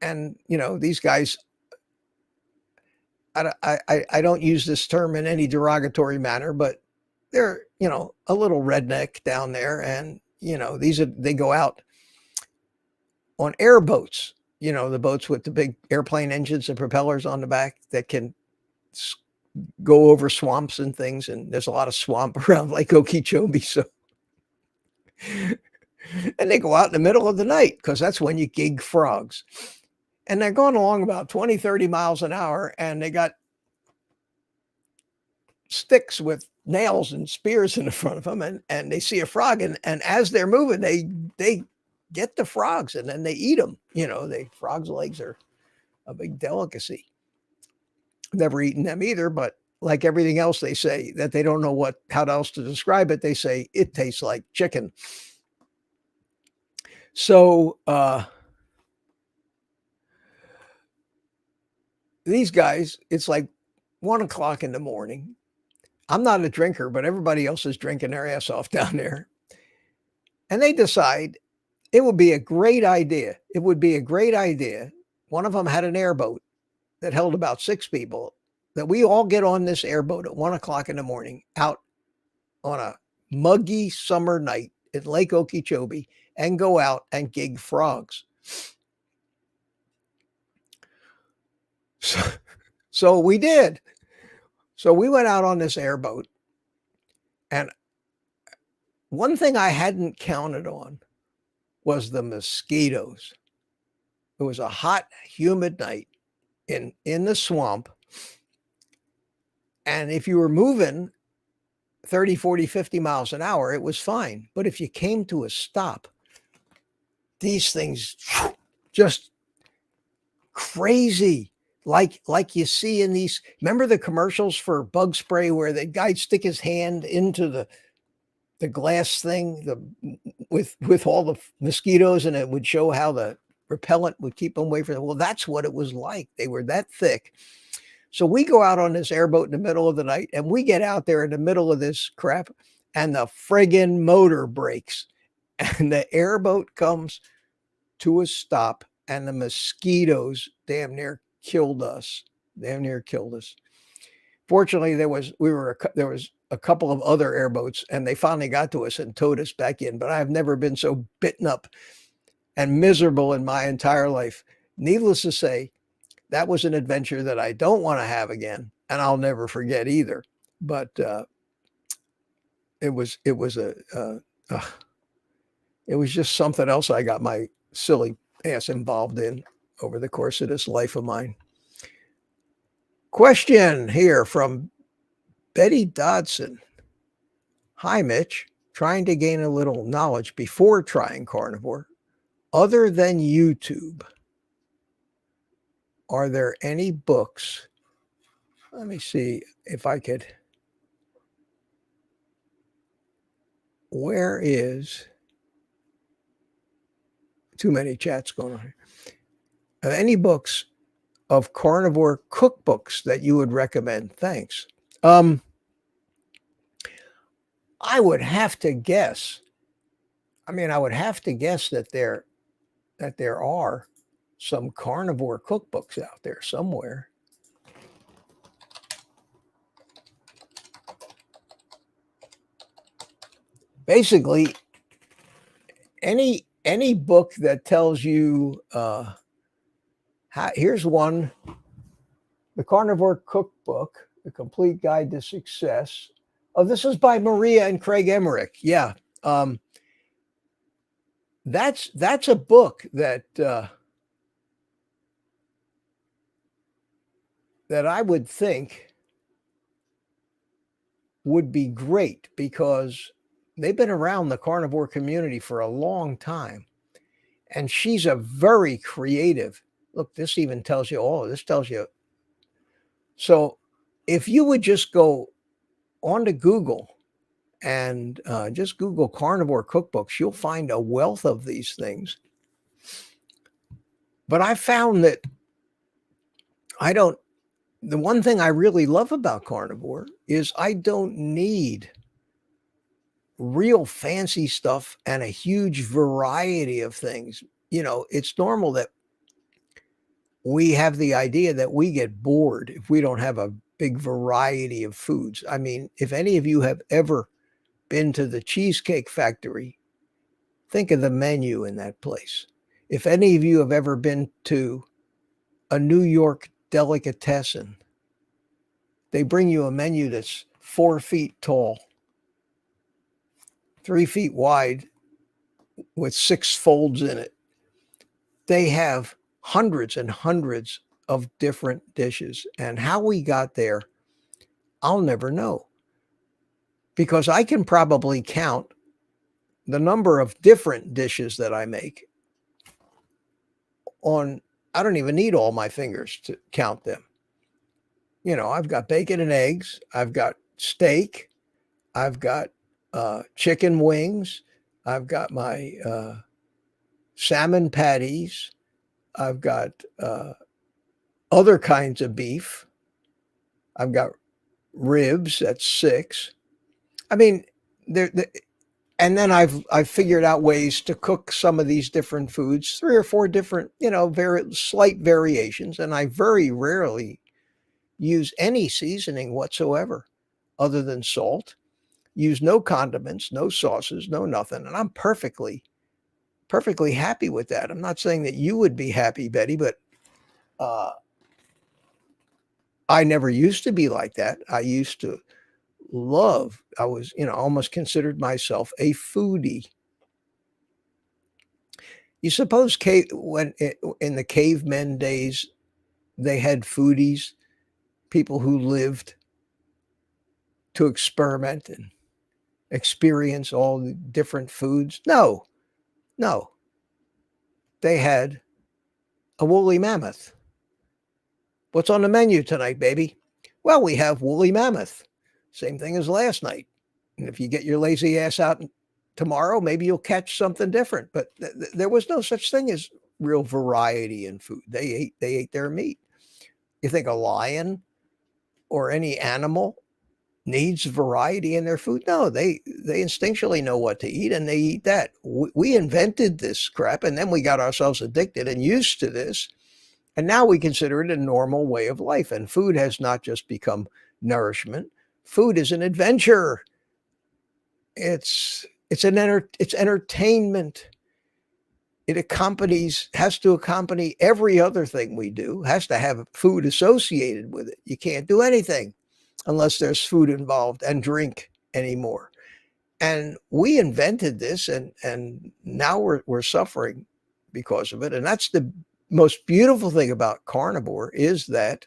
And these guys, I don't use this term in any derogatory manner, but they're, a little redneck down there. And, they go out on airboats, the boats with the big airplane engines and propellers on the back that can go over swamps and things. And there's a lot of swamp around Lake Okeechobee. So, and they go out in the middle of the night because that's when you gig frogs. And they're going along about 20, 30 miles an hour, and they got sticks with nails and spears in the front of them, and they see a frog, and as they're moving, they get the frogs, and then they eat them. Frogs' legs are a big delicacy. Never eaten them either, but like everything else, they say that they don't know how else to describe it. They say it tastes like chicken. So these guys, it's like 1 o'clock in the morning. I'm not a drinker, but everybody else is drinking their ass off down there. And they decide it would be a great idea. It would be a great idea. One of them had an airboat that held about 6 people, that we all get on this airboat at 1 o'clock in the morning out on a muggy summer night at Lake Okeechobee and go out and gig frogs. So we did. So we went out on this airboat, and one thing I hadn't counted on was the mosquitoes. It was a hot, humid night in the swamp. And if you were moving 30, 40, 50 miles an hour, it was fine. But if you came to a stop, these things just crazy. Like you see in these, remember the commercials for bug spray where the guy stick his hand into the glass thing with all the mosquitoes, and it would show how the repellent would keep them away from them. Well, that's what it was like. They were that thick. So we go out on this airboat in the middle of the night, and we get out there in the middle of this crap, and the friggin' motor breaks, and the airboat comes to a stop, and the mosquitoes damn near killed us. Fortunately, there was a couple of other airboats, and they finally got to us and towed us back in. But I've never been so bitten up and miserable in my entire life. Needless to say, that was an adventure that I don't want to have again, and I'll never forget either. But it was just something else I got my silly ass involved in over the course of this life of mine. Question here from Betty Dodson. Hi, Mitch. Trying to gain a little knowledge before trying carnivore. Other than YouTube, are there any books? Let me see if I could. Where is too many chats going on here? Any books of carnivore cookbooks that you would recommend? Thanks. I would have to guess. I would have to guess that there are some carnivore cookbooks out there somewhere. Basically, any book that tells you here's one, the Carnivore Cookbook, The Complete Guide to Success. Oh, this is by Maria and Craig Emmerich. Yeah. That's a book that I would think would be great, because they've been around the carnivore community for a long time. And she's a very creative. Look, this even tells you, this tells you. So if you would just go onto Google and just Google carnivore cookbooks, you'll find a wealth of these things. But I found that the one thing I really love about carnivore is I don't need real fancy stuff and a huge variety of things. It's normal that we have the idea that we get bored if we don't have a big variety of foods. I mean, if any of you have ever been to the Cheesecake Factory, think of the menu in that place. If any of you have ever been to a New York delicatessen, they bring you a menu that's 4 feet tall, 3 feet wide, with 6 folds in it. They have hundreds and hundreds of different dishes. And how we got there, I'll never know. Because I can probably count the number of different dishes that I make on, I don't even need all my fingers to count them. You know, I've got bacon and eggs, I've got steak, I've got chicken wings, I've got my salmon patties, I've got other kinds of beef, I've got ribs, that's 6. I mean, and then I've figured out ways to cook some of these different foods, 3 or 4 different, you know, very slight variations, and I very rarely use any seasoning whatsoever other than salt. Use no condiments, no sauces, no nothing, and I'm perfectly happy with that. I'm not saying that you would be happy, Betty, but I never used to be like that. I used to I was, you know, almost considered myself a foodie. You suppose in the cavemen days, they had foodies, people who lived to experiment and experience all the different foods? No. They had a woolly mammoth. What's on the menu tonight, baby? Well, we have woolly mammoth. Same thing as last night. And if you get your lazy ass out tomorrow, maybe you'll catch something different. But there was no such thing as real variety in food. They ate their meat. You think a lion or any animal needs variety in their food? No, they instinctually know what to eat, and they eat that. We invented this crap, and then we got ourselves addicted and used to this. And now we consider it a normal way of life. And food has not just become nourishment. Food is an adventure. It's entertainment. It has to accompany every other thing we do, has to have food associated with it. You can't do anything unless there's food involved and drink anymore. And we invented this, and now we're suffering because of it. And that's the most beautiful thing about carnivore, is that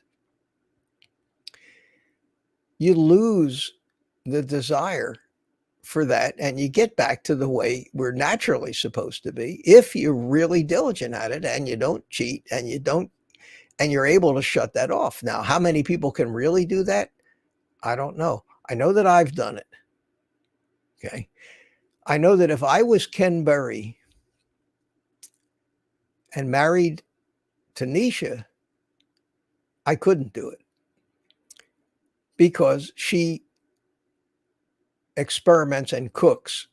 you lose the desire for that, and you get back to the way we're naturally supposed to be if you're really diligent at it, and you don't cheat, and you're able to shut that off. Now, how many people can really do that? I don't know. I know that I've done it. Okay. I know that if I was Ken Berry and married Tanisha, I couldn't do it, because she experiments and cooks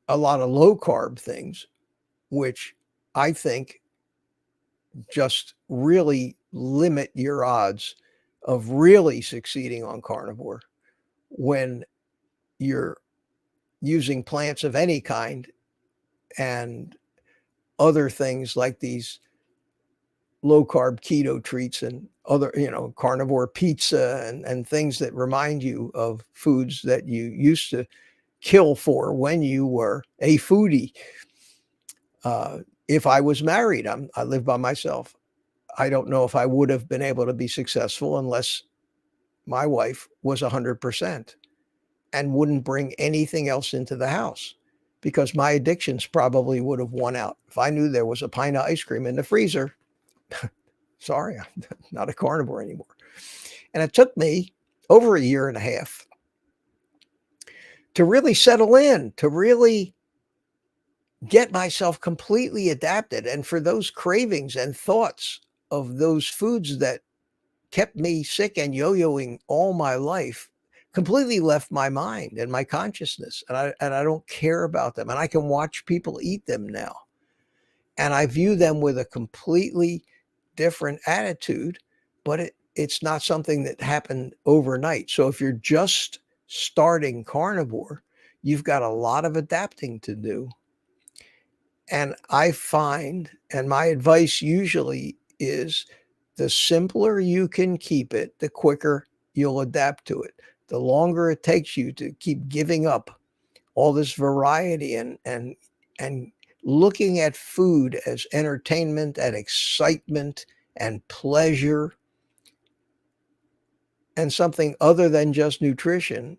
a lot of low carb things, which I think just really limit your odds of really succeeding on carnivore when you're using plants of any kind and other things like these low carb keto treats and other, you know, carnivore pizza and things that remind you of foods that you used to kill for when you were a foodie. If I was married, I live by myself. I don't know if I would have been able to be successful unless my wife was 100% and wouldn't bring anything else into the house, because my addictions probably would have won out. If I knew there was a pint of ice cream in the freezer, sorry, I'm not a carnivore anymore. And it took me over 1.5 years to really settle in, to really get myself completely adapted. And for those cravings and thoughts of those foods that kept me sick and yo-yoing all my life completely left my mind and my consciousness. And I don't care about them. And I can watch people eat them now. And I view them with a completely different attitude, but it's not something that happened overnight. So if you're just starting carnivore, you've got a lot of adapting to do. And I find, and my advice usually is, the simpler you can keep it, the quicker you'll adapt to it. The longer it takes you to keep giving up all this variety and looking at food as entertainment and excitement and pleasure and something other than just nutrition,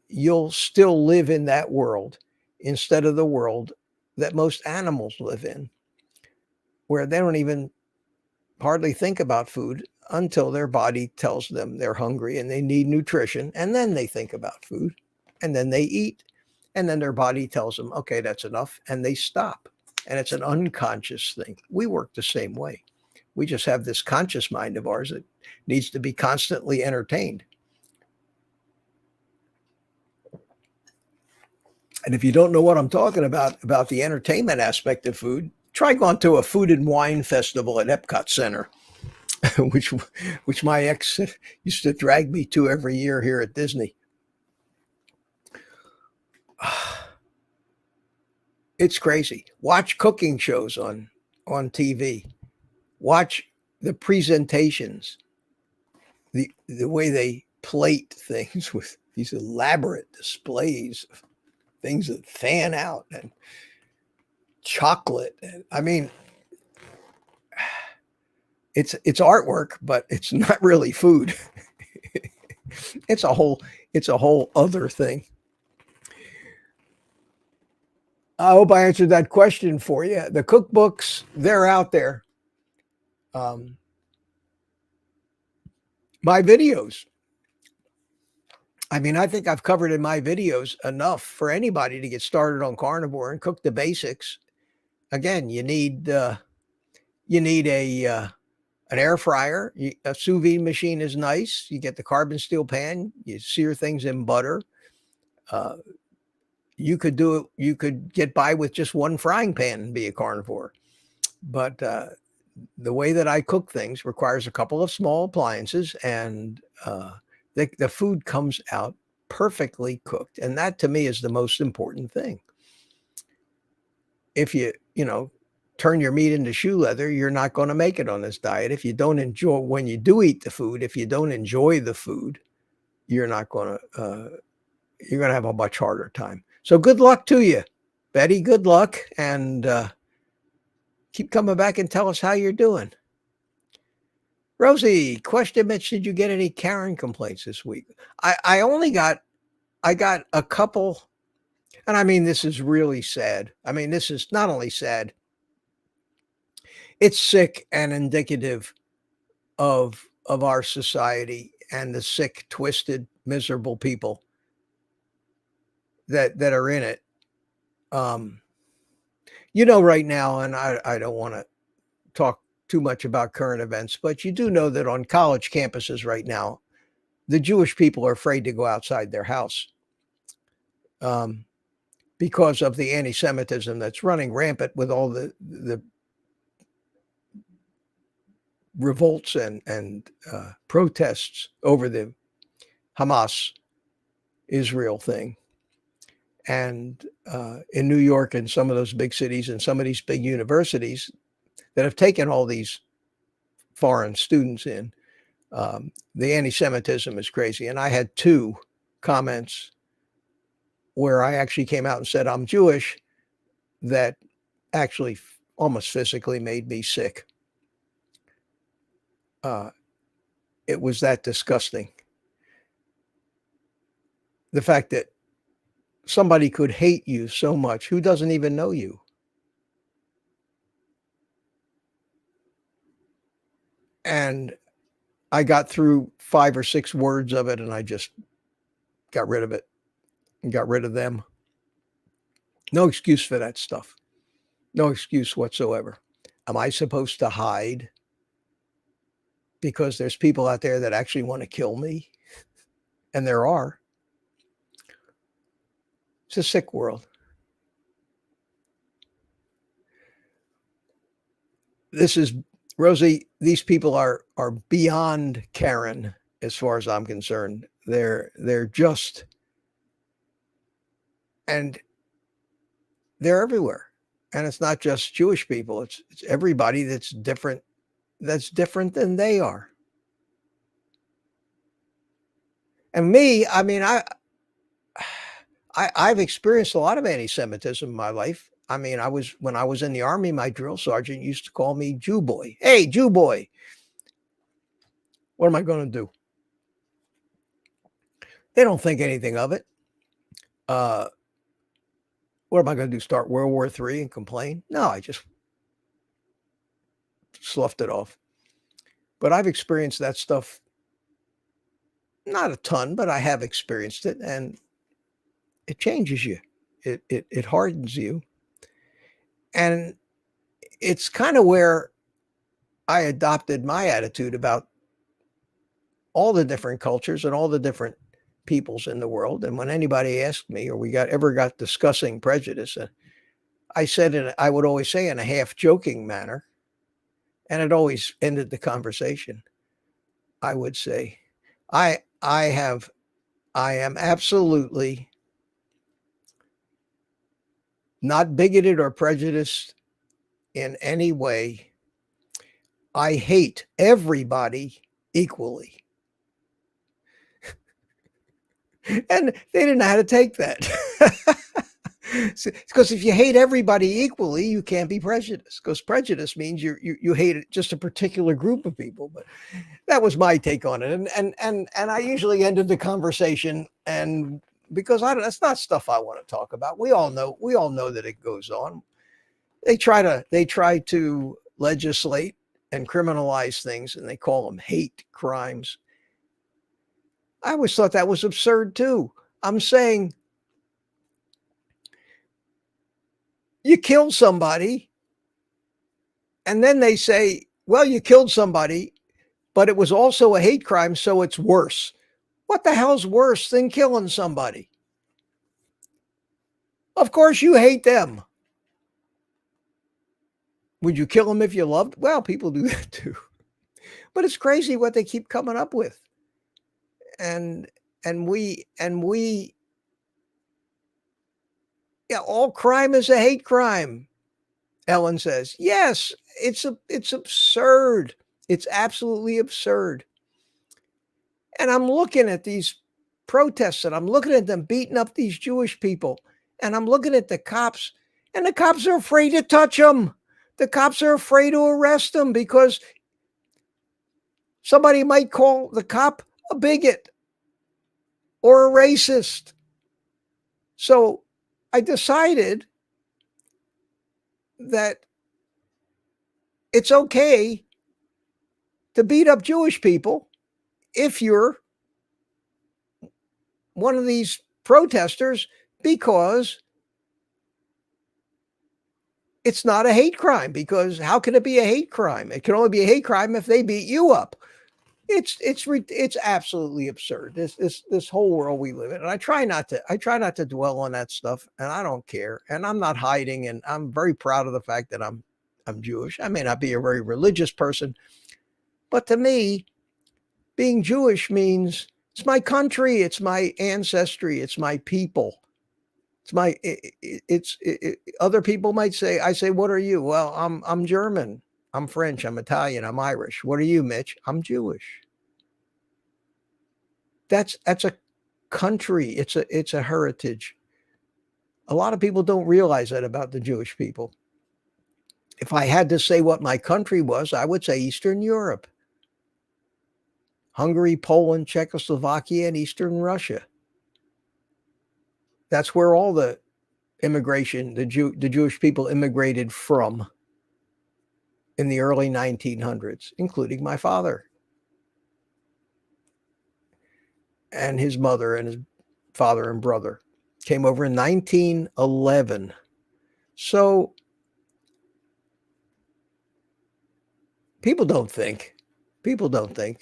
you'll still live in that world instead of the world that most animals live in, where they don't even hardly think about food until their body tells them they're hungry and they need nutrition. And then they think about food and then they eat. And then their body tells them, okay, that's enough. And they stop. And it's an unconscious thing. We work the same way. We just have this conscious mind of ours that needs to be constantly entertained. And if you don't know what I'm talking about the entertainment aspect of food, try going to a food and wine festival at Epcot Center, which my ex used to drag me to every year here at Disney. It's crazy. Watch cooking shows on TV. Watch the presentations, the way they plate things with these elaborate displays of things that fan out and chocolate. And I mean, it's artwork, but it's not really food. it's a whole other thing. I hope I answered that question for you. The cookbooks, they're out there. My videos. I mean, I think I've covered in my videos enough for anybody to get started on carnivore and cook the basics. Again, you need a an air fryer. A sous vide machine is nice. You get the carbon steel pan. You sear things in butter. You could do it. You could get by with just one frying pan and be a carnivore. But the way that I cook things requires a couple of small appliances, and the food comes out perfectly cooked. And that to me is the most important thing. If you turn your meat into shoe leather, you're not going to make it on this diet. If you don't enjoy, when you do eat the food, if you don't enjoy the food, you're going to have a much harder time. So good luck to you, Betty. Good luck. And keep coming back and tell us how you're doing. Rosie, question, Mitch, did you get any Karen complaints this week? I got a couple, and I mean, this is really sad. I mean, this is not only sad, it's sick and indicative of our society and the sick, twisted, miserable people that are in it. Right now, and I don't want to talk too much about current events, but you do know that on college campuses right now, the Jewish people are afraid to go outside their house because of the anti-Semitism that's running rampant with all the revolts and protests over the Hamas Israel thing. And in New York and some of those big cities and some of these big universities that have taken all these foreign students in, the anti-Semitism is crazy. And I had 2 comments where I actually came out and said I'm Jewish that actually almost physically made me sick. It was that disgusting. The fact that somebody could hate you so much who doesn't even know you. And I got through 5 or 6 words of it and I just got rid of it and got rid of them. No excuse for that stuff. No excuse whatsoever. Am I supposed to hide because there's people out there that actually want to kill me? And there are. It's a sick world. this is, Rosie, these people are beyond Karen as far as I'm concerned. They're just, and they're everywhere. And it's not just Jewish people. It's everybody that's different than they are. And me, I mean, I've experienced a lot of anti-Semitism in my life. I mean, when I was in the Army, my drill sergeant used to call me Jew boy. Hey, Jew boy. What am I going to do? They don't think anything of it. What am I going to do? Start World War III and complain? No, I just sloughed it off. But I've experienced that stuff, not a ton, but I have experienced it, and it changes you. It hardens you. And it's kind of where I adopted my attitude about all the different cultures and all the different peoples in the world. And when anybody asked me, or we ever got discussing prejudice, I said, I would always say in a half joking manner, and it always ended the conversation. I would say, I am absolutely not bigoted or prejudiced in any way. I hate everybody equally. And they didn't know how to take that. Because if you hate everybody equally, you can't be prejudiced. Because prejudice means you hate just a particular group of people. But that was my take on it. And I usually ended the conversation, and because that's not stuff I want to talk about. We all know that it goes on. They try to legislate and criminalize things, and they call them hate crimes. I always thought that was absurd too. I'm saying, you kill somebody, and then they say, well, you killed somebody, but it was also a hate crime, so it's worse. What the hell's worse than killing somebody? Of course you hate them. Would you kill them if you loved? Well, people do that too. But it's crazy what they keep coming up with. And we yeah, all crime is a hate crime, Ellen says. Yes, it's absurd. It's absolutely absurd. And I'm looking at these protests, and I'm looking at them beating up these Jewish people, and I'm looking at the cops, and the cops are afraid to touch them. The cops are afraid to arrest them because somebody might call the cop a bigot or a racist. So I decided that it's okay to beat up Jewish people if you're one of these protesters, because it's not a hate crime. Because how can it be a hate crime? It can only be a hate crime if they beat you up. It's absolutely absurd. This whole world we live in. And I try not to dwell on that stuff, and I don't care. And I'm not hiding, and I'm very proud of the fact that I'm Jewish. I may not be a very religious person, but to me, being Jewish means it's my country, it's my ancestry, it's my people. Other people might say, I say, what are you? Well, I'm German. I'm French, I'm Italian, I'm Irish. What are you, Mitch? I'm Jewish. That's a country. It's a heritage. A lot of people don't realize that about the Jewish people. If I had to say what my country was, I would say Eastern Europe. Hungary, Poland, Czechoslovakia, and Eastern Russia. That's where all the immigration, the Jewish people immigrated from in the early 1900s, including my father and his mother and his father and brother. Came over in 1911. So people don't think. The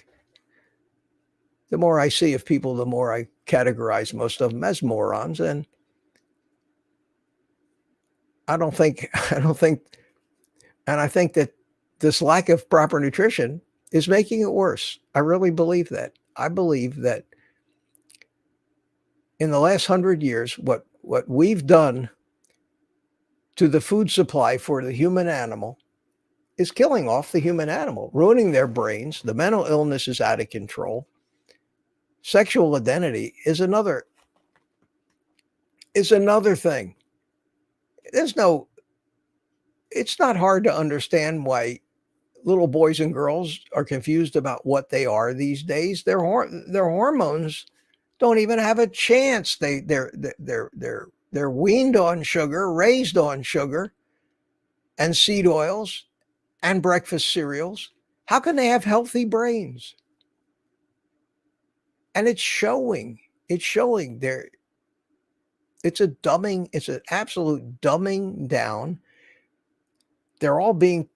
more I see of people, the more I categorize most of them as morons. And I don't think, and I think that this lack of proper nutrition is making it worse. I really believe that. I believe that in the last 100 years, what we've done to the food supply for the human animal is killing off the human animal, ruining their brains. The mental illness is out of control. Sexual identity is another thing. It's not hard to understand why little boys and girls are confused about what they are these days. Their hormones don't even have a chance. They're weaned on sugar, raised on sugar and seed oils and breakfast cereals. How can they have healthy brains? And it's showing. It's showing there. It's an absolute dumbing down. All the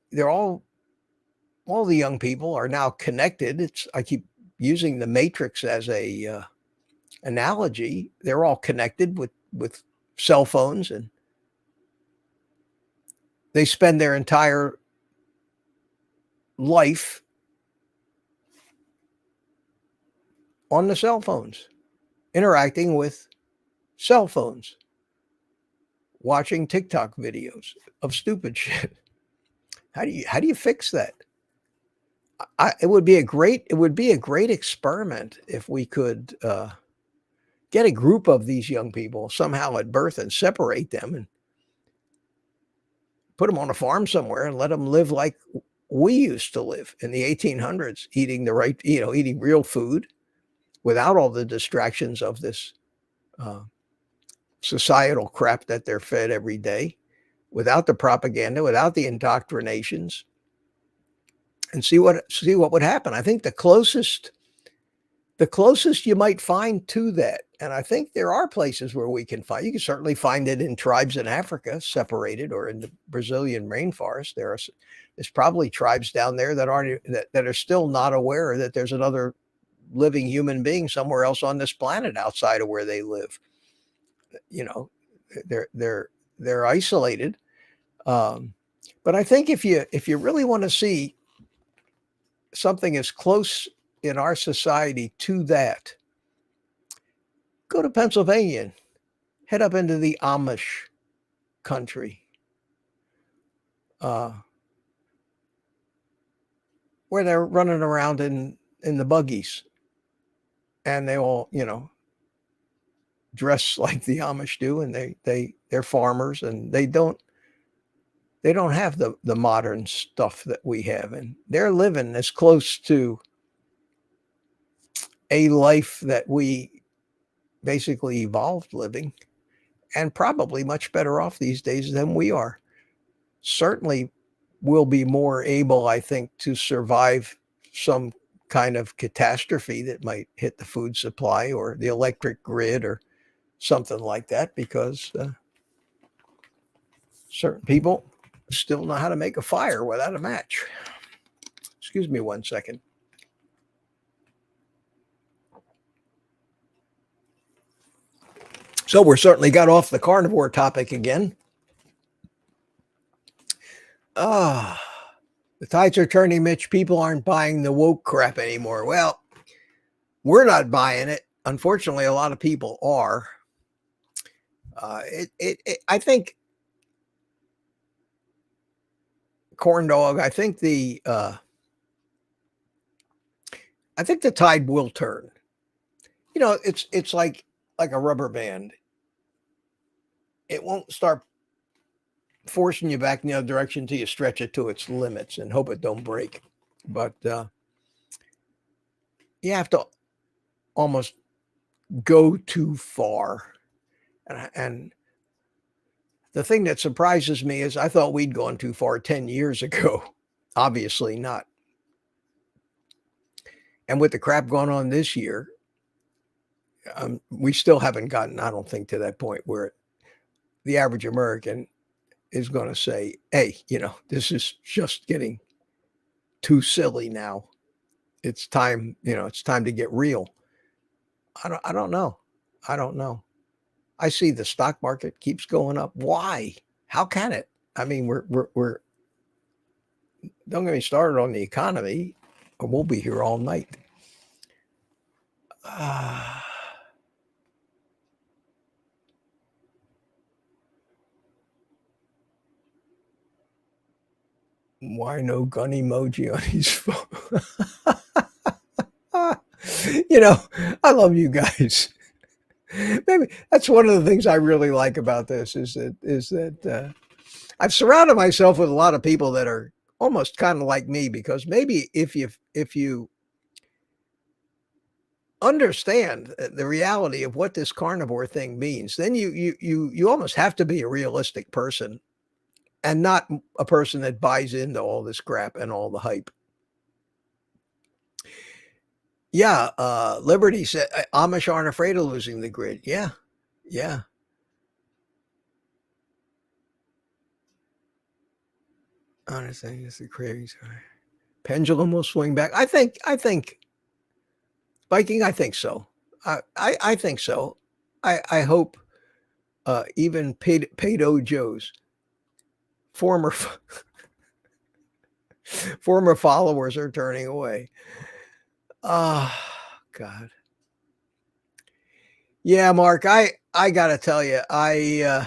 young people are now connected. I keep using the Matrix as a analogy. They're all connected with cell phones, and they spend their entire life on the cell phones, interacting with cell phones, watching TikTok videos of stupid shit. How do you fix that? It would be a great experiment if we could get a group of these young people somehow at birth and separate them and put them on a farm somewhere and let them live like we used to live in the 1800s, eating eating real food without all the distractions of this societal crap that they're fed every day, without the propaganda, without the indoctrinations, and see what would happen. I think the closest you might find to that, and I think there are places where you can certainly find it in tribes in Africa separated, or in the Brazilian rainforest. There's probably tribes down there that are still not aware that there's another living human being somewhere else on this planet outside of where they live. They're isolated. But I think if you really want to see something as close in our society to that, go to Pennsylvania and head up into the Amish country, where they're running around in the buggies, and they all, dress like the Amish do, and they're farmers, and they don't have the modern stuff that we have, and they're living as close to a life that we basically evolved living, and probably much better off these days than we are. Certainly will be more able, I think, to survive some kind of catastrophe that might hit the food supply or the electric grid or something like that, because certain people still know how to make a fire without a match. Excuse me 1 second. So we're certainly got off the carnivore topic again. The tides are turning, Mitch. People aren't buying the woke crap anymore. Well, we're not buying it. Unfortunately, a lot of people are. I think corn dog. I think the tide will turn. It's like a rubber band. It won't start forcing you back in the other direction until you stretch it to its limits and hope it don't break. But you have to almost go too far. And the thing that surprises me is I thought we'd gone too far 10 years ago. Obviously not. And with the crap going on this year, we still haven't gotten, I don't think, to that point where the average American is going to say, hey, this is just getting too silly now. It's time, it's time to get real. I don't know. I see the stock market keeps going up. Why? How can it? I mean, we're Don't get me started on the economy, or we'll be here all night. Why no gun emoji on his phone? I love you guys. Maybe that's one of the things I really like about this is that I've surrounded myself with a lot of people that are almost kind of like me, because maybe if you understand the reality of what this carnivore thing means, then you almost have to be a realistic person and not a person that buys into all this crap and all the hype. Yeah, Liberty said Amish aren't afraid of losing the grid. Yeah. Honestly, it's the crazy pendulum will swing back. I think Viking. I think so. I think so. I hope even Pedo Joe's former followers are turning away. Oh, God. Yeah, Mark, I gotta tell you, I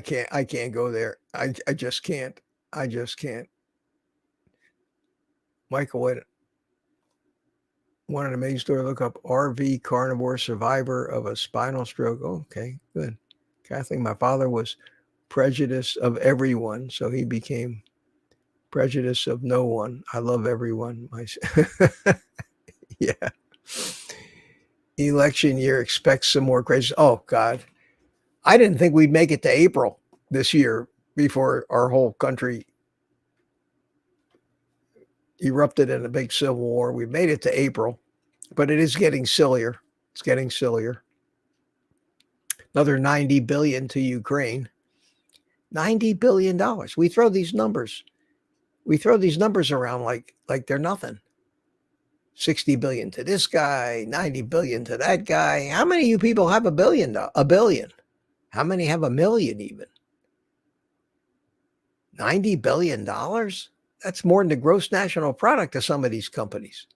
can't go there. I just can't. I just can't. Michael, wait. Wanted a main store, look up RV carnivore survivor of a spinal stroke. Oh, okay, good. Kathleen, my father was prejudice of everyone, so he became prejudice of no one. I love everyone. Yeah. Election year, expect some more crazy. Oh, God. I didn't think we'd make it to April this year before our whole country erupted in a big civil war. We made it to April, but it is getting sillier. It's getting sillier. Another $90 billion to Ukraine. $90 billion. We throw these numbers around like they're nothing. 60 billion to this guy, 90 billion to that guy. How many of you people have a billion? How many have a million even? $90 billion? That's more than the gross national product of some of these companies.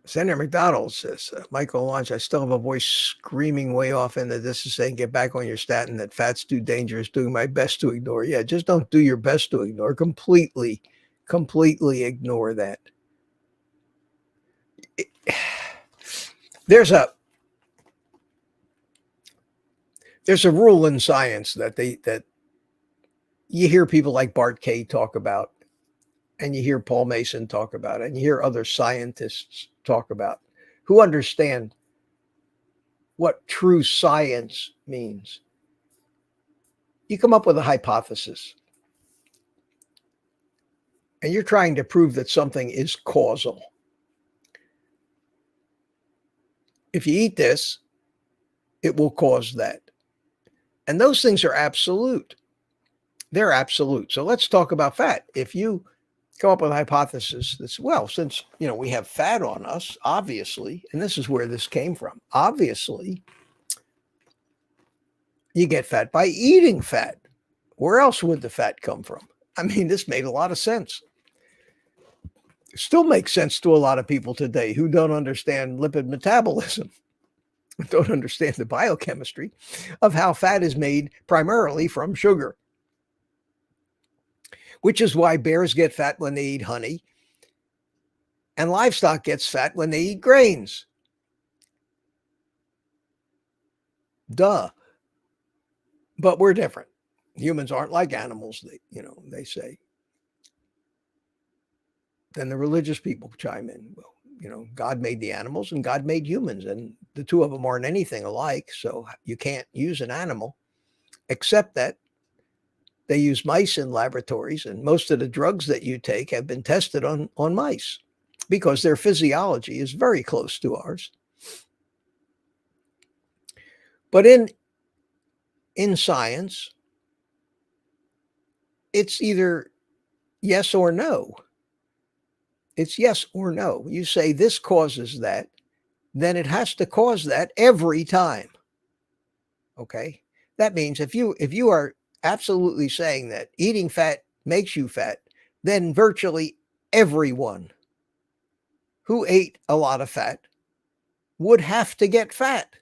Senator McDonald says, Michael Launch, I still have a voice screaming way off into this is saying, get back on your statin, that fat's too dangerous, doing my best to ignore. Yeah, just don't do your best to ignore. Completely ignore that. There's a rule in science that you hear people like Bart Kay talk about, and you hear Paul Mason talk about it, and you hear other scientists talk about, who understand what true science means. You come up with a hypothesis, and you're trying to prove that something is causal. If you eat this, it will cause that. And those things are absolute. They're absolute. So let's talk about fat. If you come up with a hypothesis that's, well, since, we have fat on us, obviously, and this is where this came from, obviously, you get fat by eating fat. Where else would the fat come from? I mean, this made a lot of sense. It still makes sense to a lot of people today who don't understand lipid metabolism, don't understand the biochemistry of how fat is made primarily from sugar, which is why bears get fat when they eat honey and livestock gets fat when they eat grains. Duh. But we're different. Humans aren't like animals, they say. Then the religious people chime in. Well, God made the animals and God made humans, and the two of them aren't anything alike. So you can't use an animal, except that they use mice in laboratories, and most of the drugs that you take have been tested on mice because their physiology is very close to ours. But in science, it's either yes or no. It's yes or no. You say this causes that, then it has to cause that every time. Okay. That means if you are absolutely saying that eating fat makes you fat, then virtually everyone who ate a lot of fat would have to get fat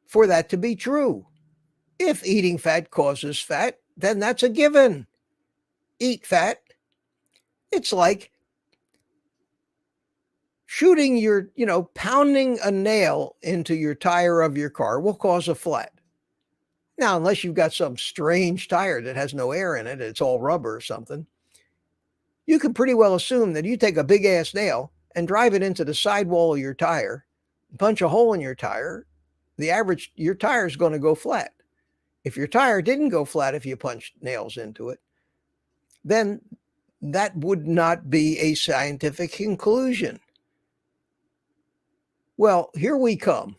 for that to be true. If eating fat causes fat, then that's a given. Eat fat. It's like shooting pounding a nail into your tire of your car will cause a flat. Now, unless you've got some strange tire that has no air in it, it's all rubber or something, you can pretty well assume that you take a big ass nail and drive it into the sidewall of your tire, punch a hole in your tire, your tire is going to go flat. If your tire didn't go flat if you punched nails into it, then that would not be a scientific conclusion. Well, here we come.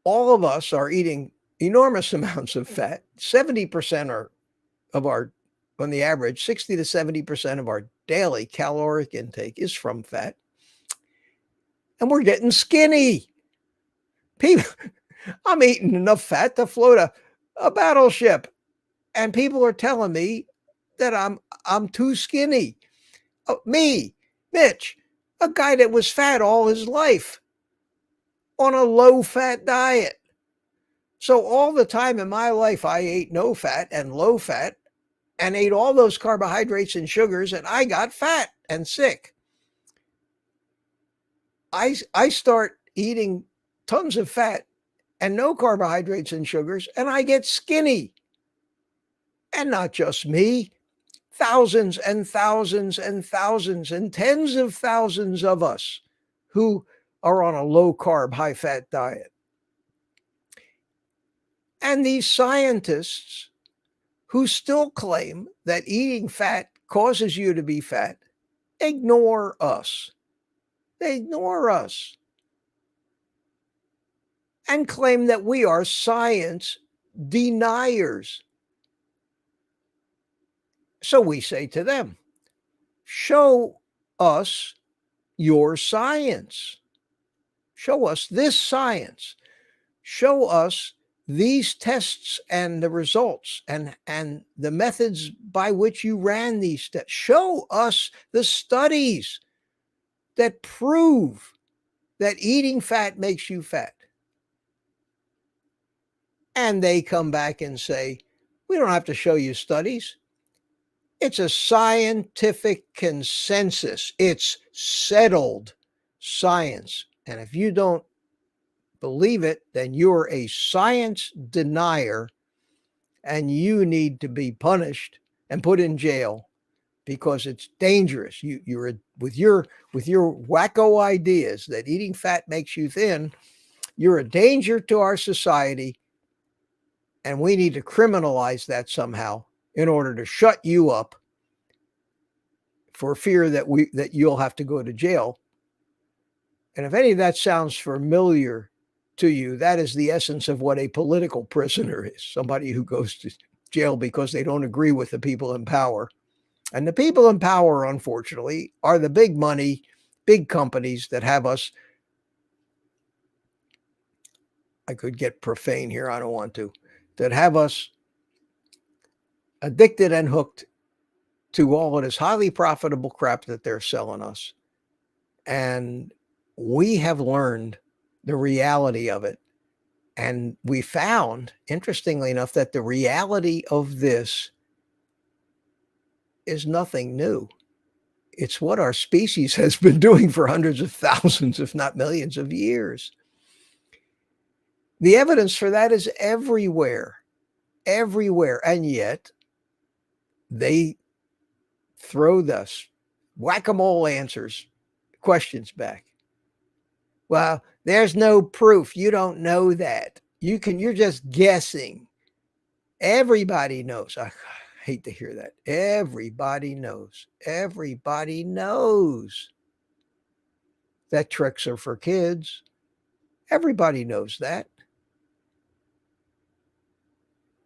All of us are eating enormous amounts of fat. 70% of our, on the average, 60 to 70% of our daily caloric intake is from fat. And we're getting skinny. People, I'm eating enough fat to float a battleship. And people are telling me that I'm too skinny. Me, Mitch, a guy that was fat all his life on a low-fat diet. So all the time in my life, I ate no fat and low fat and ate all those carbohydrates and sugars, and I got fat and sick. I start eating tons of fat and no carbohydrates and sugars, and I get skinny. And not just me, thousands and thousands and thousands and tens of thousands of us who are on a low-carb, high-fat diet. And these scientists who still claim that eating fat causes you to be fat ignore us. They ignore us and claim that we are science deniers. So we say to them, show us your science. Show us this science. Show us these tests and the results and the methods by which you ran these tests. Show us the studies that prove that eating fat makes you fat. And they come back and say, we don't have to show you studies. It's a scientific consensus. It's settled science. And if you don't believe it, then you're a science denier and you need to be punished and put in jail because it's dangerous. You're with your wacko ideas that eating fat makes you thin, you're a danger to our society, and we need to criminalize that somehow in order to shut you up for fear that you'll have to go to jail. And if any of that sounds familiar to you, that is the essence of what a political prisoner is, somebody who goes to jail because they don't agree with the people in power. And the people in power, unfortunately, are the big money, big companies that have us. I could get profane here. I don't want to. That have us addicted and hooked to all of this highly profitable crap that they're selling us. And we have learned the reality of it. And we found, interestingly enough, that the reality of this is nothing new. It's what our species has been doing for hundreds of thousands, if not millions of years. The evidence for that is everywhere. And yet they throw us whack-a-mole questions back. Well, there's no proof. You don't know that. You're just guessing. Everybody knows. I hate to hear that. Everybody knows that tricks are for kids. Everybody knows that.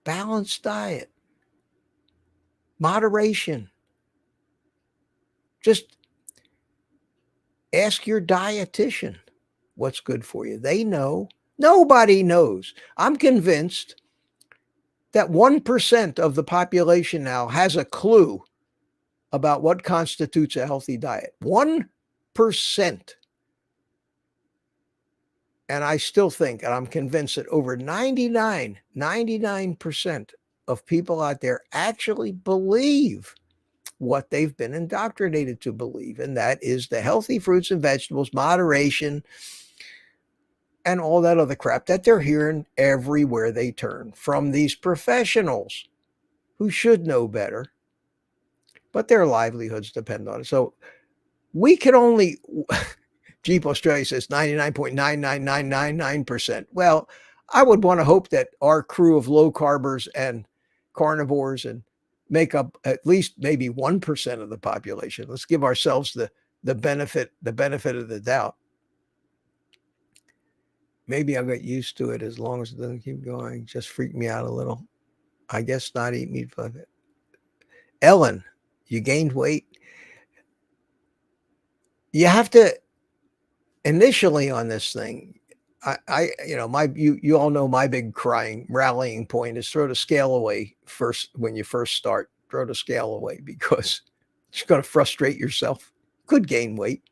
Balanced diet, moderation. Just Ask your dietitian what's good for you. They know. Nobody knows. I'm convinced that 1% of the population now has a clue about what constitutes a healthy diet. 1%. And I still think, and I'm convinced that over 99% of people out there actually believe what they've been indoctrinated to believe. And that is the healthy fruits and vegetables, moderation, and all that other crap that they're hearing everywhere they turn from these professionals who should know better, but their livelihoods depend on it. So we can only, Jeep Australia says 99.99999%. Well, I would want to hope that our crew of low carbers and carnivores and make up at least maybe 1% of the population. Let's give ourselves the benefit of the doubt. Maybe I'll get used to it as long as it doesn't keep going. Just freak me out a little. I guess not eat meat. Ellen, you gained weight. You have to initially on this thing. You all know my big rallying point is throw the scale away first when you first start. Throw the scale away because it's going to frustrate yourself. Could gain weight.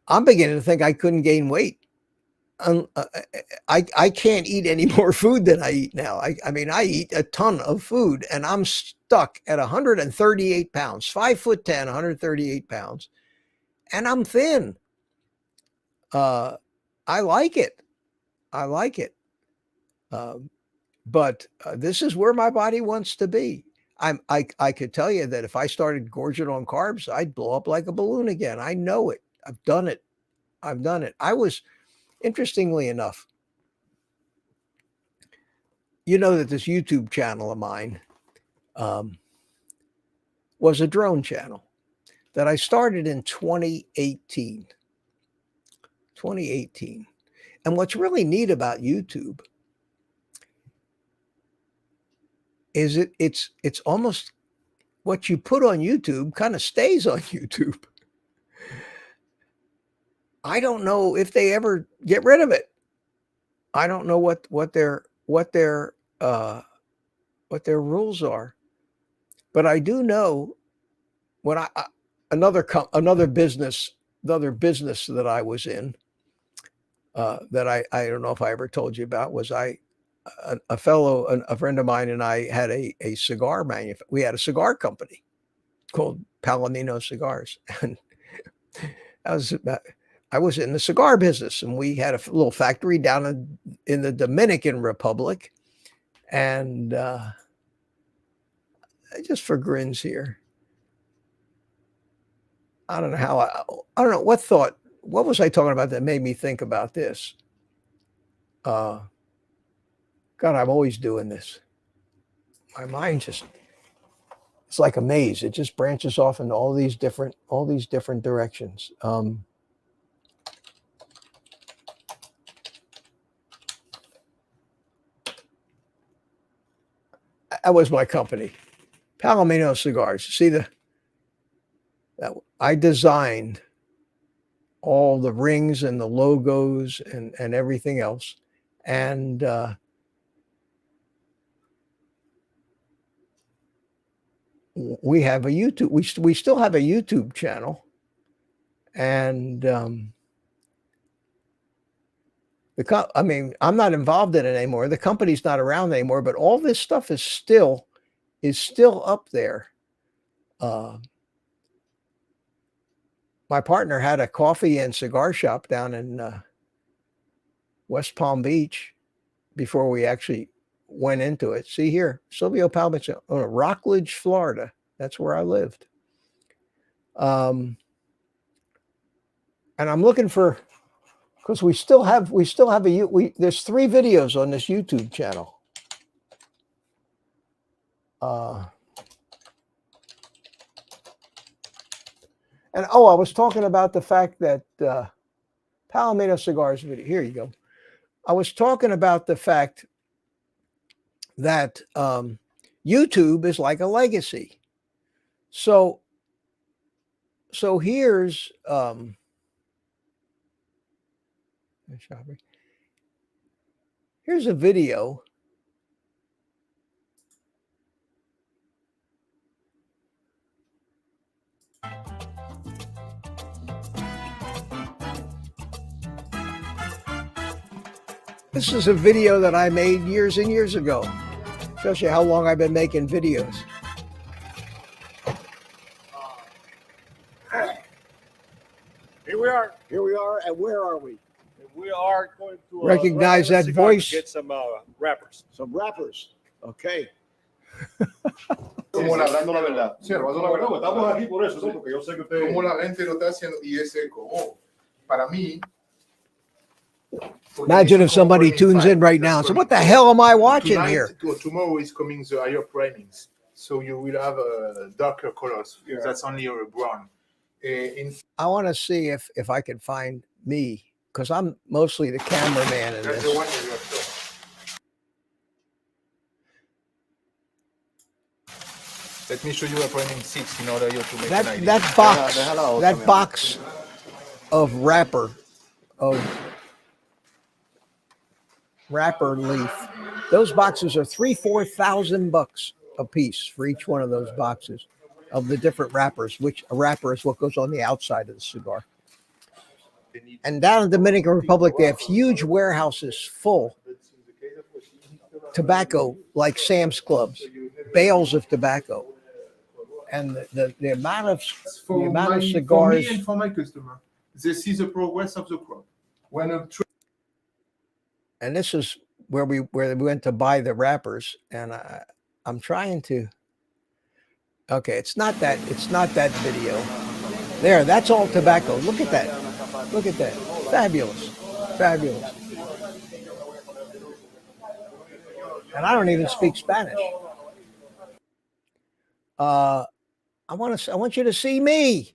I'm beginning to think I couldn't gain weight. I can't eat any more food than I eat now. I mean, I eat a ton of food and I'm stuck at 138 pounds, 5'10", 138 pounds. And I'm thin. I like it. But this is where my body wants to be. I could tell you that if I started gorging on carbs, I'd blow up like a balloon again. I know it. I've done it. I was, interestingly enough, you know that this YouTube channel of mine was a drone channel that I started in 2018. And what's really neat about YouTube is it's almost what you put on YouTube kind of stays on YouTube. I don't know if they ever get rid of it. I don't know what their rules are, but I do know when another business that I was in that I don't know if I ever told you about was a friend of mine and I had a cigar manufacturer. We had a cigar company called Palomino Cigars, and I was in the cigar business, and we had a little factory down in the Dominican Republic, and just for grins here, I don't know what was I talking about that made me think about this? God, I'm always doing this. My mind it's like a maze. It just branches off into all these different directions. That was my company, Palomino Cigars. See that I designed all the rings and the logos and everything else, and we have a YouTube. We still have a YouTube channel, and I'm not involved in it anymore. The company's not around anymore, but all this stuff is still up there. My partner had a coffee and cigar shop down in West Palm Beach before we actually went into it. See here, Silvio Palmich, Rockledge, Florida. That's where I lived. And I'm looking for, because we still have there's 3 videos on this YouTube channel. And I was talking about the fact that Palomino Cigars video. Here you go. I was talking about the fact that YouTube is like a legacy. So So here's here's a video. This is a video that I made years and years ago. Shows you how long I've been making videos. Here we are, and where are we? We are going to Recognize that voice. Get some wrappers. Some rappers. Okay. Como hablando la verdad. Sí, hablando la verdad, pues estamos aquí por eso, ¿sí? Porque yo sé que ustedes... Como la gente lo está haciendo y es eco. Oh, para mí. Imagine if somebody tunes in right now and says, "What the hell am I watching here?" Tomorrow is coming the higher primings, so you will have darker colors. Yeah. That's only a brown. I want to see if I can find me, because I'm mostly the cameraman in That's this. the one that you have shown. Let me show you a priming 6 in order to make an idea. That box of wrapper leaf. Those boxes are $3,000-4,000 a piece for each one of those boxes of the different wrappers, which a wrapper is what goes on the outside of the cigar. And down in the Dominican Republic, they have huge warehouses full tobacco, like Sam's Clubs, bales of tobacco. And the amount of cigars. For me and for my customer, this is the progress of the crop. And this is where we went to buy the wrappers, and I'm trying to. Okay, it's not that video. There, that's all tobacco. Look at that. Look at that. Fabulous. Fabulous. And I don't even speak Spanish. I want you to see me.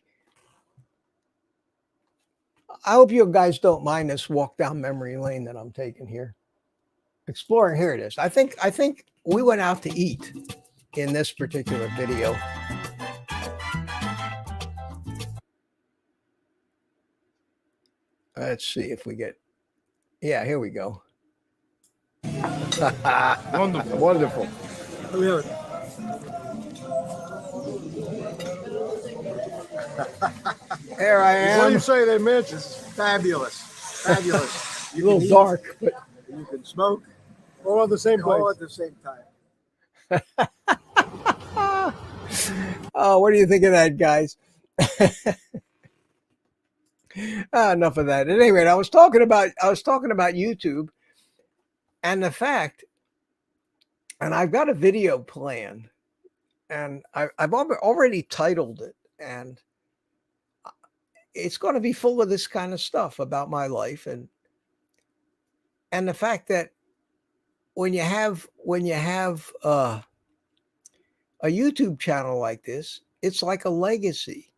I hope you guys don't mind this walk down memory lane that I'm taking here. Exploring, here it is. I think we went out to eat in this particular video. Let's see if we get, yeah, here we go. Wonderful. Wonderful. There I am. What do you say there, Mitch? This is fabulous. Fabulous. A little dark, but You can smoke. All at the same place. All at the same time. oh, what do you think of that, guys? Enough of that. At any rate, I was talking about YouTube and the fact, and I've got a video planned, and I've already titled it, and it's going to be full of this kind of stuff about my life, and the fact that when you have a YouTube channel like this, it's like a legacy.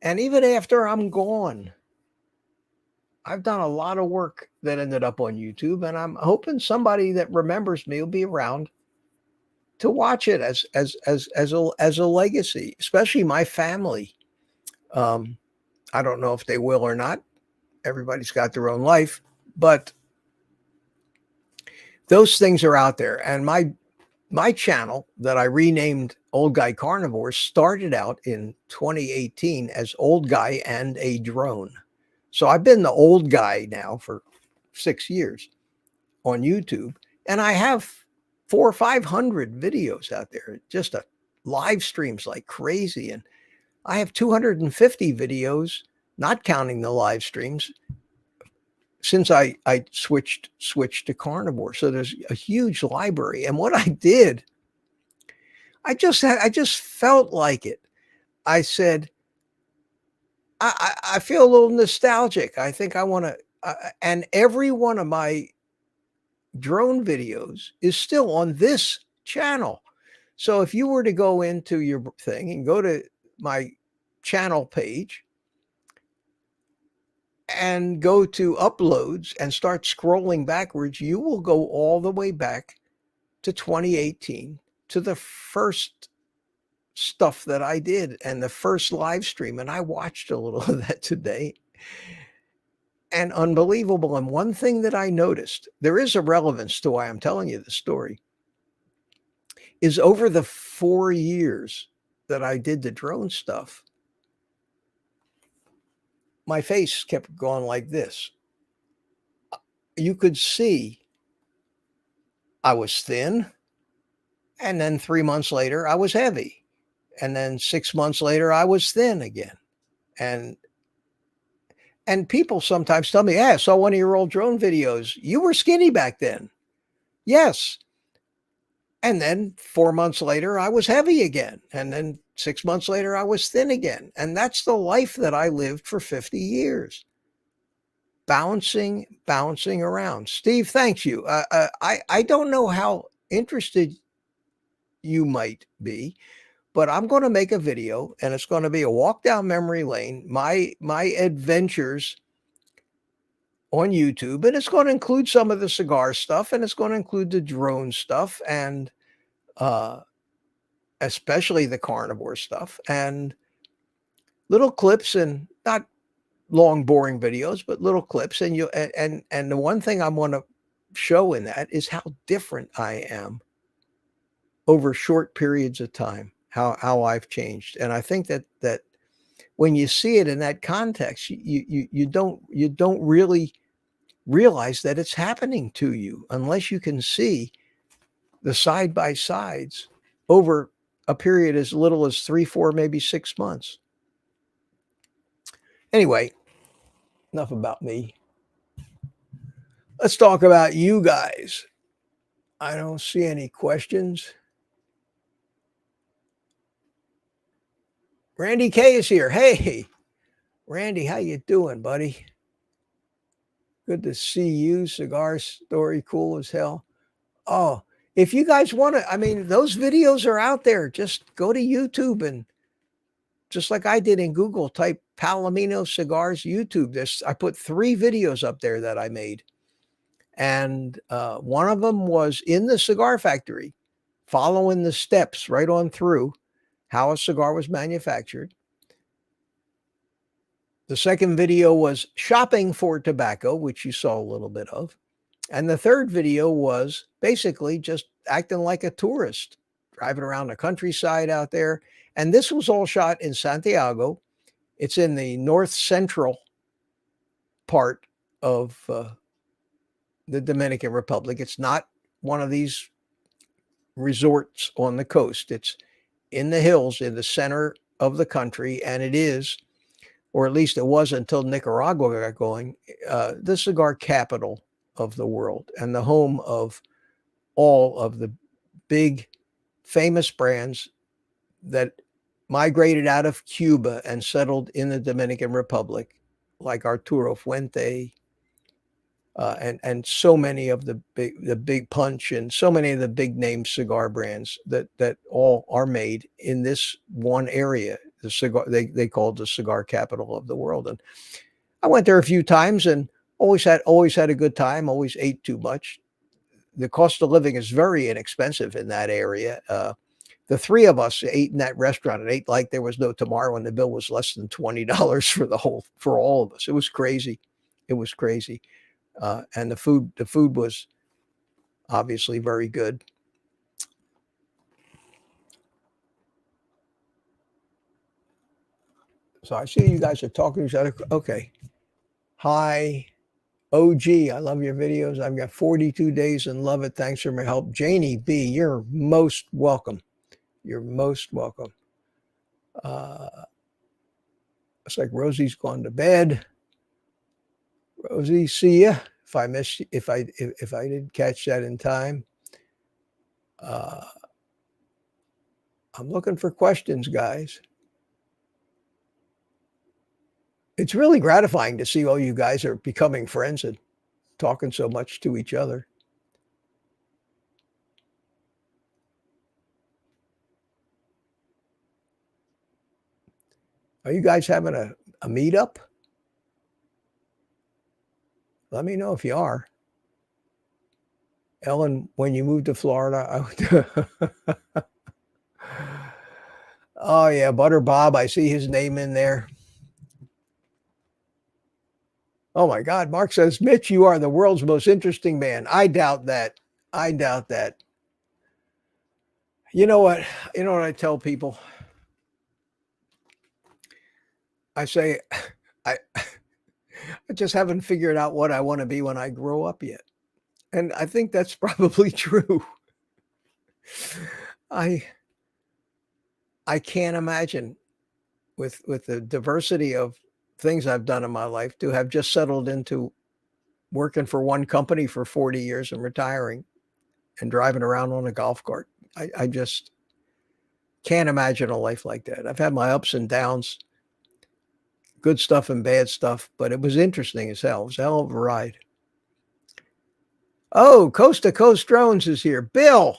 And even after I'm gone, I've done a lot of work that ended up on YouTube, and I'm hoping somebody that remembers me will be around to watch it as a legacy, especially my family. I don't know if they will or not. Everybody's got their own life, but those things are out there. And my channel that I renamed Old Guy Carnivore started out in 2018 as Old Guy and a Drone. So I've been the old guy now for 6 years on YouTube, and I have 400 or 500 videos out there, just live streams like crazy. And I have 250 videos, not counting the live streams, since I switched to carnivore. So there's a huge library. And what I did, I just felt like it. I said, I feel a little nostalgic. I think I want to, and every one of my drone videos is still on this channel. So if you were to go into your thing and go to my channel page and go to uploads and start scrolling backwards, you will go all the way back to 2018 to the first stuff that I did and the first live stream. And I watched a little of that today. And unbelievable. And one thing that I noticed, there is a relevance to why I'm telling you the story, is over the 4 years that I did the drone stuff, my face kept going like this. You could see I was thin. And then 3 months later, I was heavy. And then 6 months later, I was thin again. And people sometimes tell me, "Yeah, I saw one of your old drone videos. You were skinny back then." Yes. And then 4 months later, I was heavy again. And then 6 months later, I was thin again. And that's the life that I lived for 50 years. Bouncing around. Steve, thanks you. I don't know how interested you might be, but I'm going to make a video, and it's going to be a walk down memory lane, my adventures on YouTube, and it's going to include some of the cigar stuff, and it's going to include the drone stuff, and especially the carnivore stuff, and little clips, and not long boring videos, but little clips. And the one thing I want to show in that is how different I am over short periods of time, how I've changed. And I think that when you see it in that context, you don't really realize that it's happening to you unless you can see the side by sides over a period as little as 3, 4, maybe 6 months. Anyway, enough about me. Let's talk about you guys. I don't see any questions. Randy K is here. Hey, Randy, how you doing, buddy? Good to see you. Cigar story, cool as hell. Oh, if you guys want to, I mean, those videos are out there. Just go to YouTube and just like I did in Google, type Palomino Cigars YouTube. I put 3 videos up there that I made. And one of them was in the cigar factory, following the steps right on through how a cigar was manufactured. The second video was shopping for tobacco, which you saw a little bit of. And the third video was basically just acting like a tourist, driving around the countryside out there. And this was all shot in Santiago. It's in the north central part of the Dominican Republic. It's not one of these resorts on the coast. It's in the hills in the center of the country. And it is, or at least it was until Nicaragua got going, the cigar capital of the world and the home of all of the big famous brands that migrated out of Cuba and settled in the Dominican Republic, like Arturo Fuente, and so many of the big Punch and so many of the big name cigar brands that all are made in this one area. The cigar they called the cigar capital of the world. And I went there a few times and always had a good time, always ate too much. The cost of living is very inexpensive in that area. The 3 of us ate in that restaurant and ate like there was no tomorrow, and the bill was less than $20 for all of us. It was crazy. It was crazy. And the food was obviously very good. So I see you guys are talking to each other. Okay. Hi, OG. I love your videos. I've got 42 days and love it. Thanks for my help. Janie B, you're most welcome. You're most welcome. It's like Rosie's gone to bed. Rosie, see ya. If I missed, if I didn't catch that in time, I'm looking for questions, guys. It's really gratifying to see all you guys are becoming friends and talking so much to each other. Are you guys having a meetup? Let me know if you are. Ellen, when you moved to Florida, Oh yeah, Butter Bob. I see his name in there. Oh my God. Mark says, Mitch, you are the world's most interesting man. I doubt that. I doubt that. You know what? You know what I tell people? I say, I I just haven't figured out what I want to be when I grow up yet. And I think that's probably true. I I can't imagine with the diversity of things I've done in my life to have just settled into working for one company for 40 years and retiring and driving around on a golf cart. I just can't imagine a life like that. I've had my ups and downs, good stuff and bad stuff, but it was interesting as hell. It was a hell of a ride. Oh, Coast to Coast Drones is here. Bill,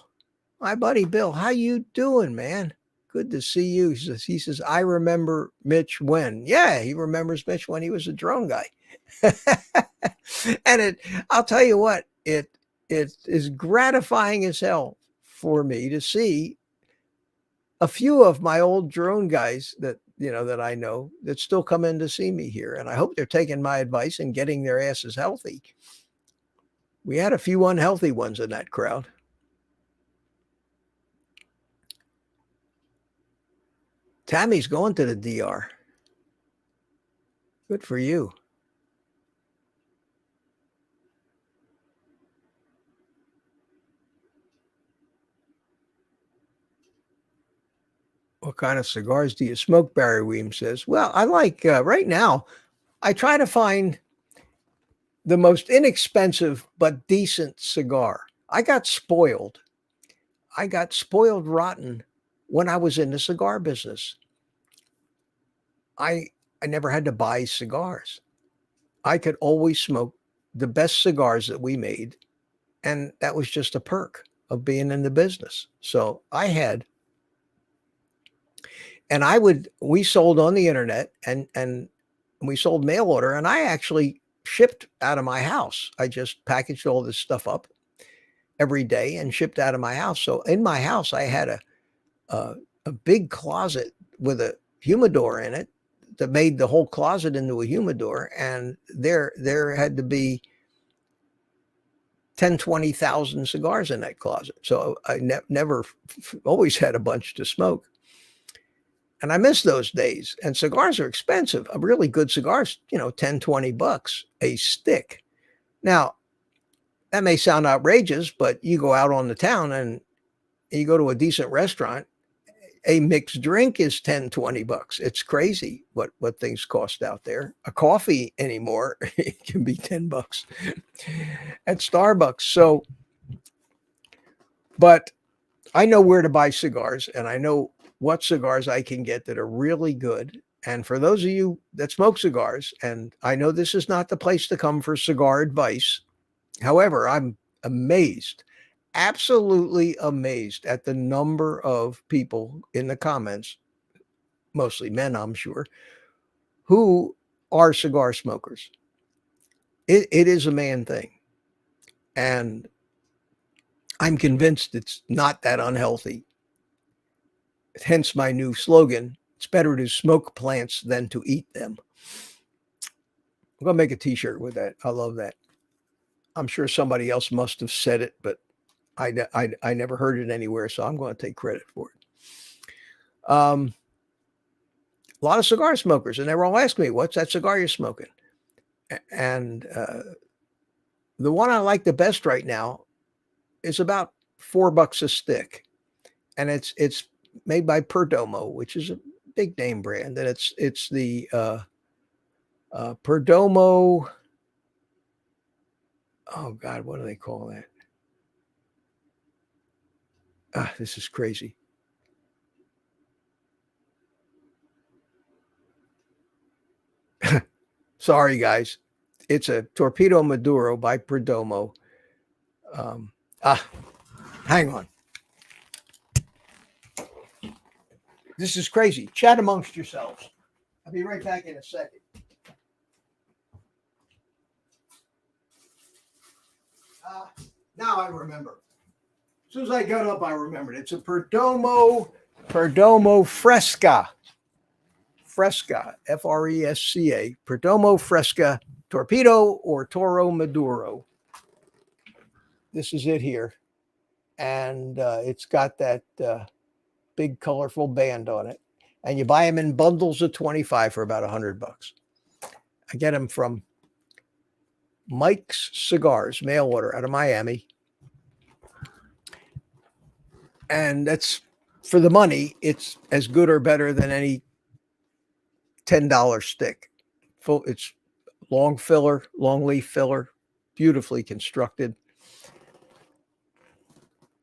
my buddy Bill, how you doing, man? Good to see you. He says, I remember Mitch when. Yeah, he remembers Mitch when he was a drone guy. And I'll tell you what, it is gratifying as hell for me to see a few of my old drone guys that I know that still come in to see me here. And I hope they're taking my advice and getting their asses healthy. We had a few unhealthy ones in that crowd. Tammy's going to the DR. Good for you. What kind of cigars do you smoke? Barry Weems says. Well, I like right now, I try to find the most inexpensive but decent cigar. I got spoiled rotten when I was in the cigar business. I never had to buy cigars. I could always smoke the best cigars that we made, and that was just a perk of being in the business. So we sold on the internet and we sold mail order, and I actually shipped out of my house. I just packaged all this stuff up every day and shipped out of my house. So in my house, I had a big closet with a humidor in it that made the whole closet into a humidor. And there had to be 10, 20,000 cigars in that closet. So I never always had a bunch to smoke. And I miss those days. And cigars are expensive. A really good cigar's, $10, $20 a stick. Now, that may sound outrageous, but you go out on the town and you go to a decent restaurant, a mixed drink is $10, $20. It's crazy what things cost out there. A coffee anymore, it can be $10 at Starbucks. So, but I know where to buy cigars, and I know what cigars I can get that are really good. And for those of you that smoke cigars, and I know this is not the place to come for cigar advice. However, I'm amazed, absolutely amazed at the number of people in the comments, mostly men, I'm sure, who are cigar smokers. It is a man thing. And I'm convinced it's not that unhealthy. Hence my new slogan, it's better to smoke plants than to eat them. I'm going to make a t-shirt with that. I love that. I'm sure somebody else must have said it, but I never heard it anywhere, so I'm going to take credit for it. A lot of cigar smokers, and they were all asking me, what's that cigar you're smoking? And the one I like the best right now is about $4 a stick. And it's made by Perdomo, which is a big name brand. And it's the Perdomo. Oh God, what do they call that? This is crazy. Sorry, guys. It's a Torpedo Maduro by Perdomo. Hang on. This is crazy. Chat amongst yourselves. I'll be right back in a second. Now I remember. As soon as I got up, I remembered. It's a Perdomo Perdomo Fresca. Fresca, Fresca. Perdomo Fresca Torpedo or Toro Maduro. This is it here. And it's got that big colorful band on it. And you buy them in bundles of 25 for about $100. I get them from Mike's Cigars, mail order out of Miami. And that's for the money. It's as good or better than any $10 stick. It's long filler, long leaf filler, beautifully constructed.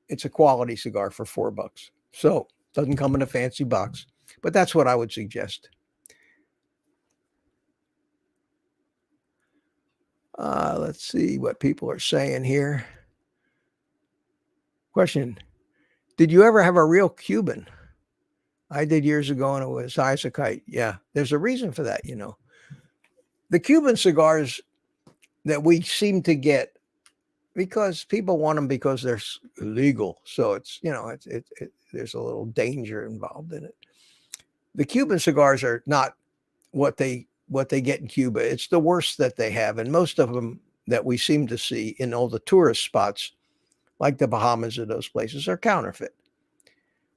It's a quality cigar for $4. So doesn't come in a fancy box, but that's what I would suggest. Let's see what people are saying here. Question: did you ever have a real Cuban? I did years ago, and it was high as a kite. Yeah, there's a reason for that, you know. The Cuban cigars that we seem to get, because people want them because they're illegal. So it's, you know, there's a little danger involved in it. The Cuban cigars are not what they get in Cuba. It's the worst that they have. And most of them that we seem to see in all the tourist spots, like the Bahamas or those places, are counterfeit.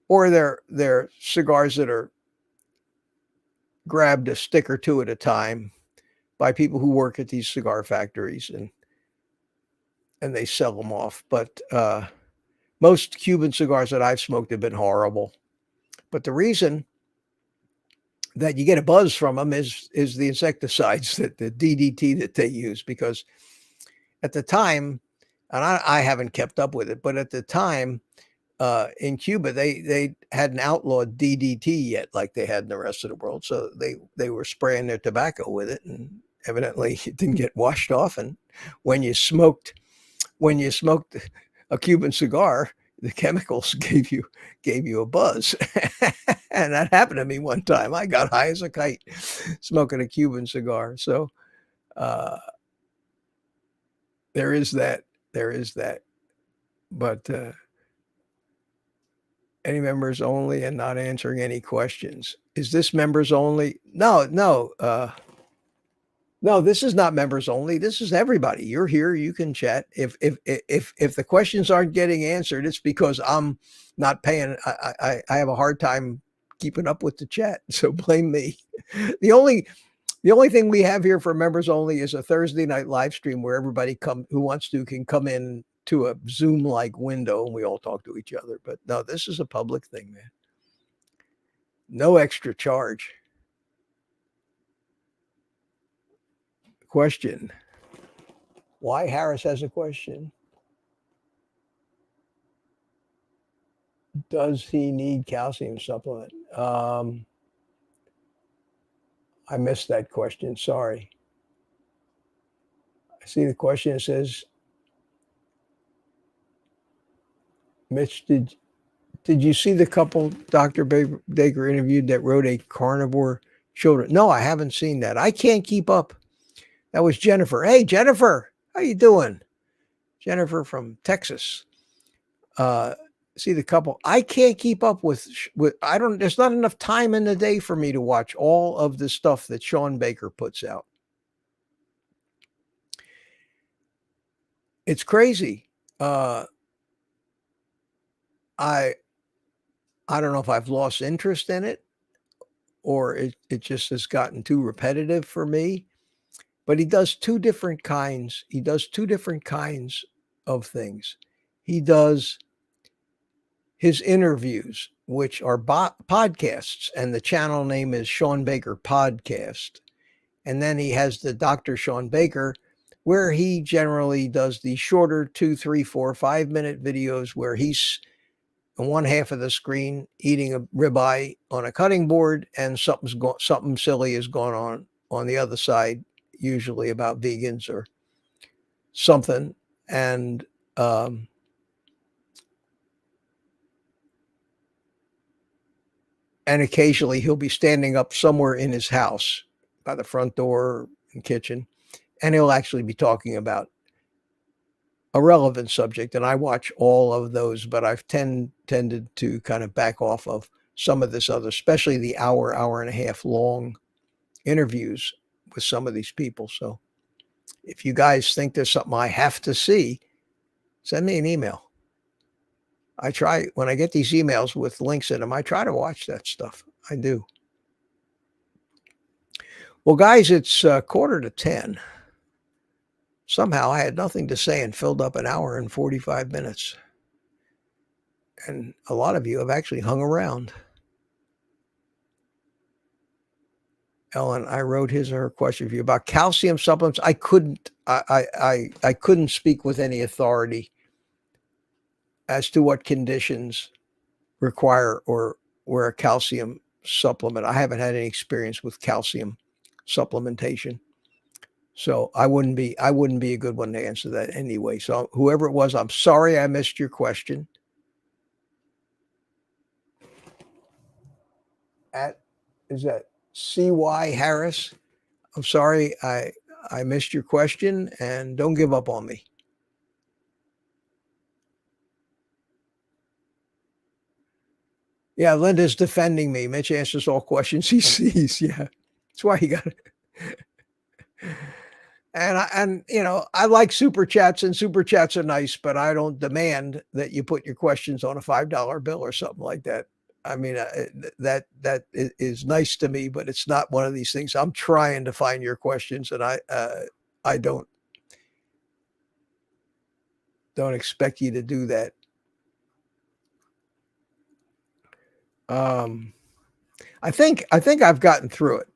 Or they're cigars that are grabbed a stick or two at a time by people who work at these cigar factories, and they sell them off. But most Cuban cigars that I've smoked have been horrible. But the reason that you get a buzz from them is the insecticides, that the DDT that they use, because at the time, and I haven't kept up with it, but at the time in Cuba, they hadn't outlawed DDT yet like they had in the rest of the world. So they were spraying their tobacco with it, and evidently it didn't get washed off. And when you smoked a Cuban cigar, the chemicals gave you a buzz. And that happened to me one time. I got high as a kite smoking a Cuban cigar. So there is that. But any members only and not answering any questions. Is this members only? No, this is not members only. This is everybody. You're here. You can chat. If the questions aren't getting answered, it's because I'm not paying. I have a hard time keeping up with the chat. So blame me. The only thing we have here for members only is a Thursday night live stream where everybody who wants to can come in to a Zoom-like window and we all talk to each other. But no, this is a public thing, man. No extra charge. Question. Why Harris has a question. Does he need calcium supplement? I missed that question. Sorry. I see the question. It says, Mitch, did you see the couple Dr. Baker interviewed that wrote a Carnivore Children? No, I haven't seen that. I can't keep up. That was Jennifer. Hey, Jennifer, how you doing? Jennifer from Texas. See the couple. I can't keep up with there's not enough time in the day for me to watch all of the stuff that Sean Baker puts out. It's crazy. I don't know if I've lost interest in it or it just has gotten too repetitive for me, but he does two different kinds. He does two different kinds of things. He does his interviews, which are podcasts, and the channel name is Sean Baker Podcast. And then he has the Dr. Sean Baker, where he generally does the shorter 2, 3, 4, 5 minute videos where he's on one half of the screen eating a ribeye on a cutting board, and something silly is going on the other side, usually about vegans or something. And occasionally he'll be standing up somewhere in his house by the front door and kitchen, and he'll actually be talking about a relevant subject. And I watch all of those, but I've tended to kind of back off of some of this other, especially the hour and a half long interviews with some of these people. So if you guys think there's something I have to see, send me an email. I try, when I get these emails with links in them, I try to watch that stuff. I do. Well, guys, it's 9:45. Somehow I had nothing to say and filled up an hour and 45 minutes. And a lot of you have actually hung around. Ellen, I wrote his or her question for you about calcium supplements. I couldn't speak with any authority as to what conditions require or where a calcium supplement. I haven't had any experience with calcium supplementation. So I wouldn't be a good one to answer that anyway. So whoever it was, I'm sorry I missed your question. Is that C.Y. Harris? I'm sorry I missed your question, and don't give up on me. Yeah, Linda's defending me. Mitch answers all questions he sees. Yeah, that's why he got it. And you know, I like super chats, and super chats are nice, but I don't demand that you put your questions on a $5 bill or something like that. I mean, that is nice to me, but it's not one of these things. I'm trying to find your questions, and I don't expect you to do that. I think I've gotten through it.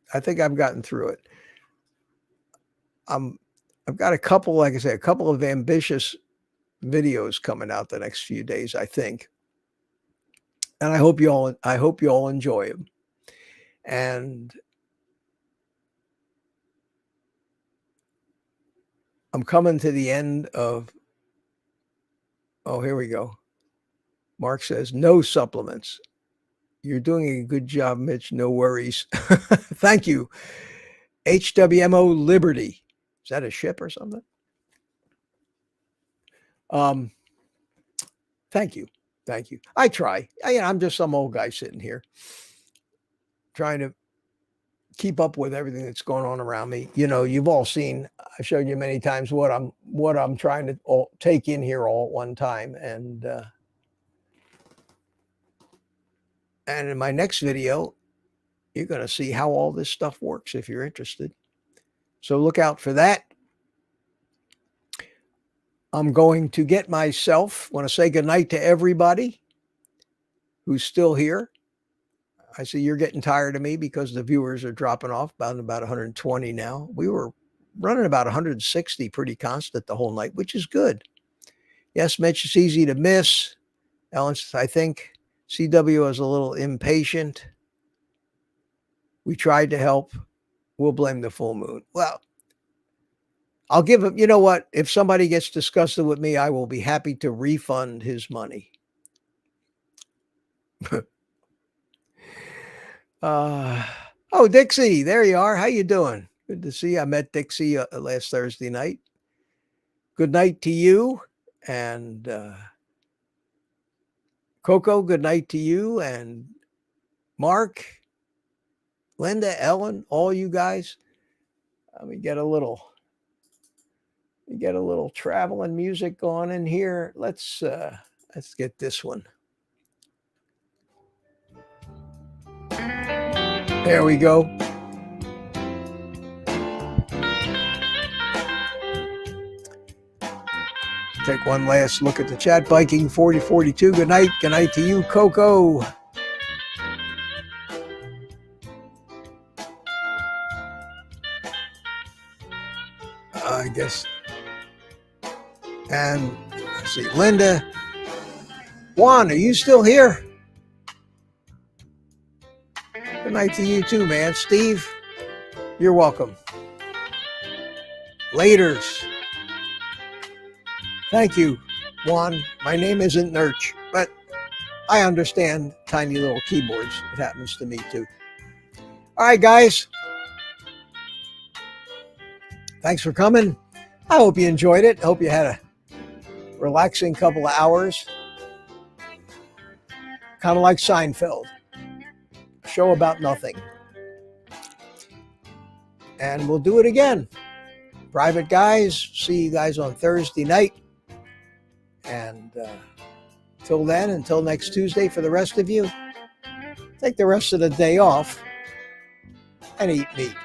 I've got a couple, like I say, a couple of ambitious videos coming out the next few days, I think. And I hope you all enjoy them. And I'm coming to the end of, oh, here we go. Mark says, no supplements. You're doing a good job, Mitch. No worries. Thank you. HWMO Liberty. Is that a ship or something? Thank you. I try. I'm just some old guy sitting here trying to keep up with everything that's going on around me. You know, you've all seen, I've showed you many times what I'm trying to take in here all at one time. And in my next video, you're going to see how all this stuff works if you're interested. So look out for that. I'm going to get myself, want to say goodnight to everybody who's still here. I see you're getting tired of me because the viewers are dropping off about 120 now. We were running about 160 pretty constant the whole night, which is good. Yes, Mitch, it's easy to miss. Ellen says, I think CW is a little impatient. We tried to help. We'll blame the full moon. Well, I'll give him, you know what? If somebody gets disgusted with me, I will be happy to refund his money. Oh, Dixie, there you are. How you doing? Good to see you. I met Dixie last Thursday night. Good night to you. And Coco, good night to you. And Mark, Linda, Ellen, all you guys. Let me get a little traveling music going in here. Let's get this one. There we go. Take one last look at the chat. Viking 4042. Good night. Good night to you, Coco. I guess. And let's see, Linda. Juan, are you still here? Good night to you too, man. Steve, you're welcome. Laters. Thank you, Juan. My name isn't Nurch, but I understand tiny little keyboards. It happens to me too. All right, guys. Thanks for coming. I hope you enjoyed it. I hope you had a relaxing couple of hours. Kind of like Seinfeld. show about nothing. And we'll do it again. Private guys, see you guys on Thursday night. And till then, until next Tuesday for the rest of you, take the rest of the day off and eat meat.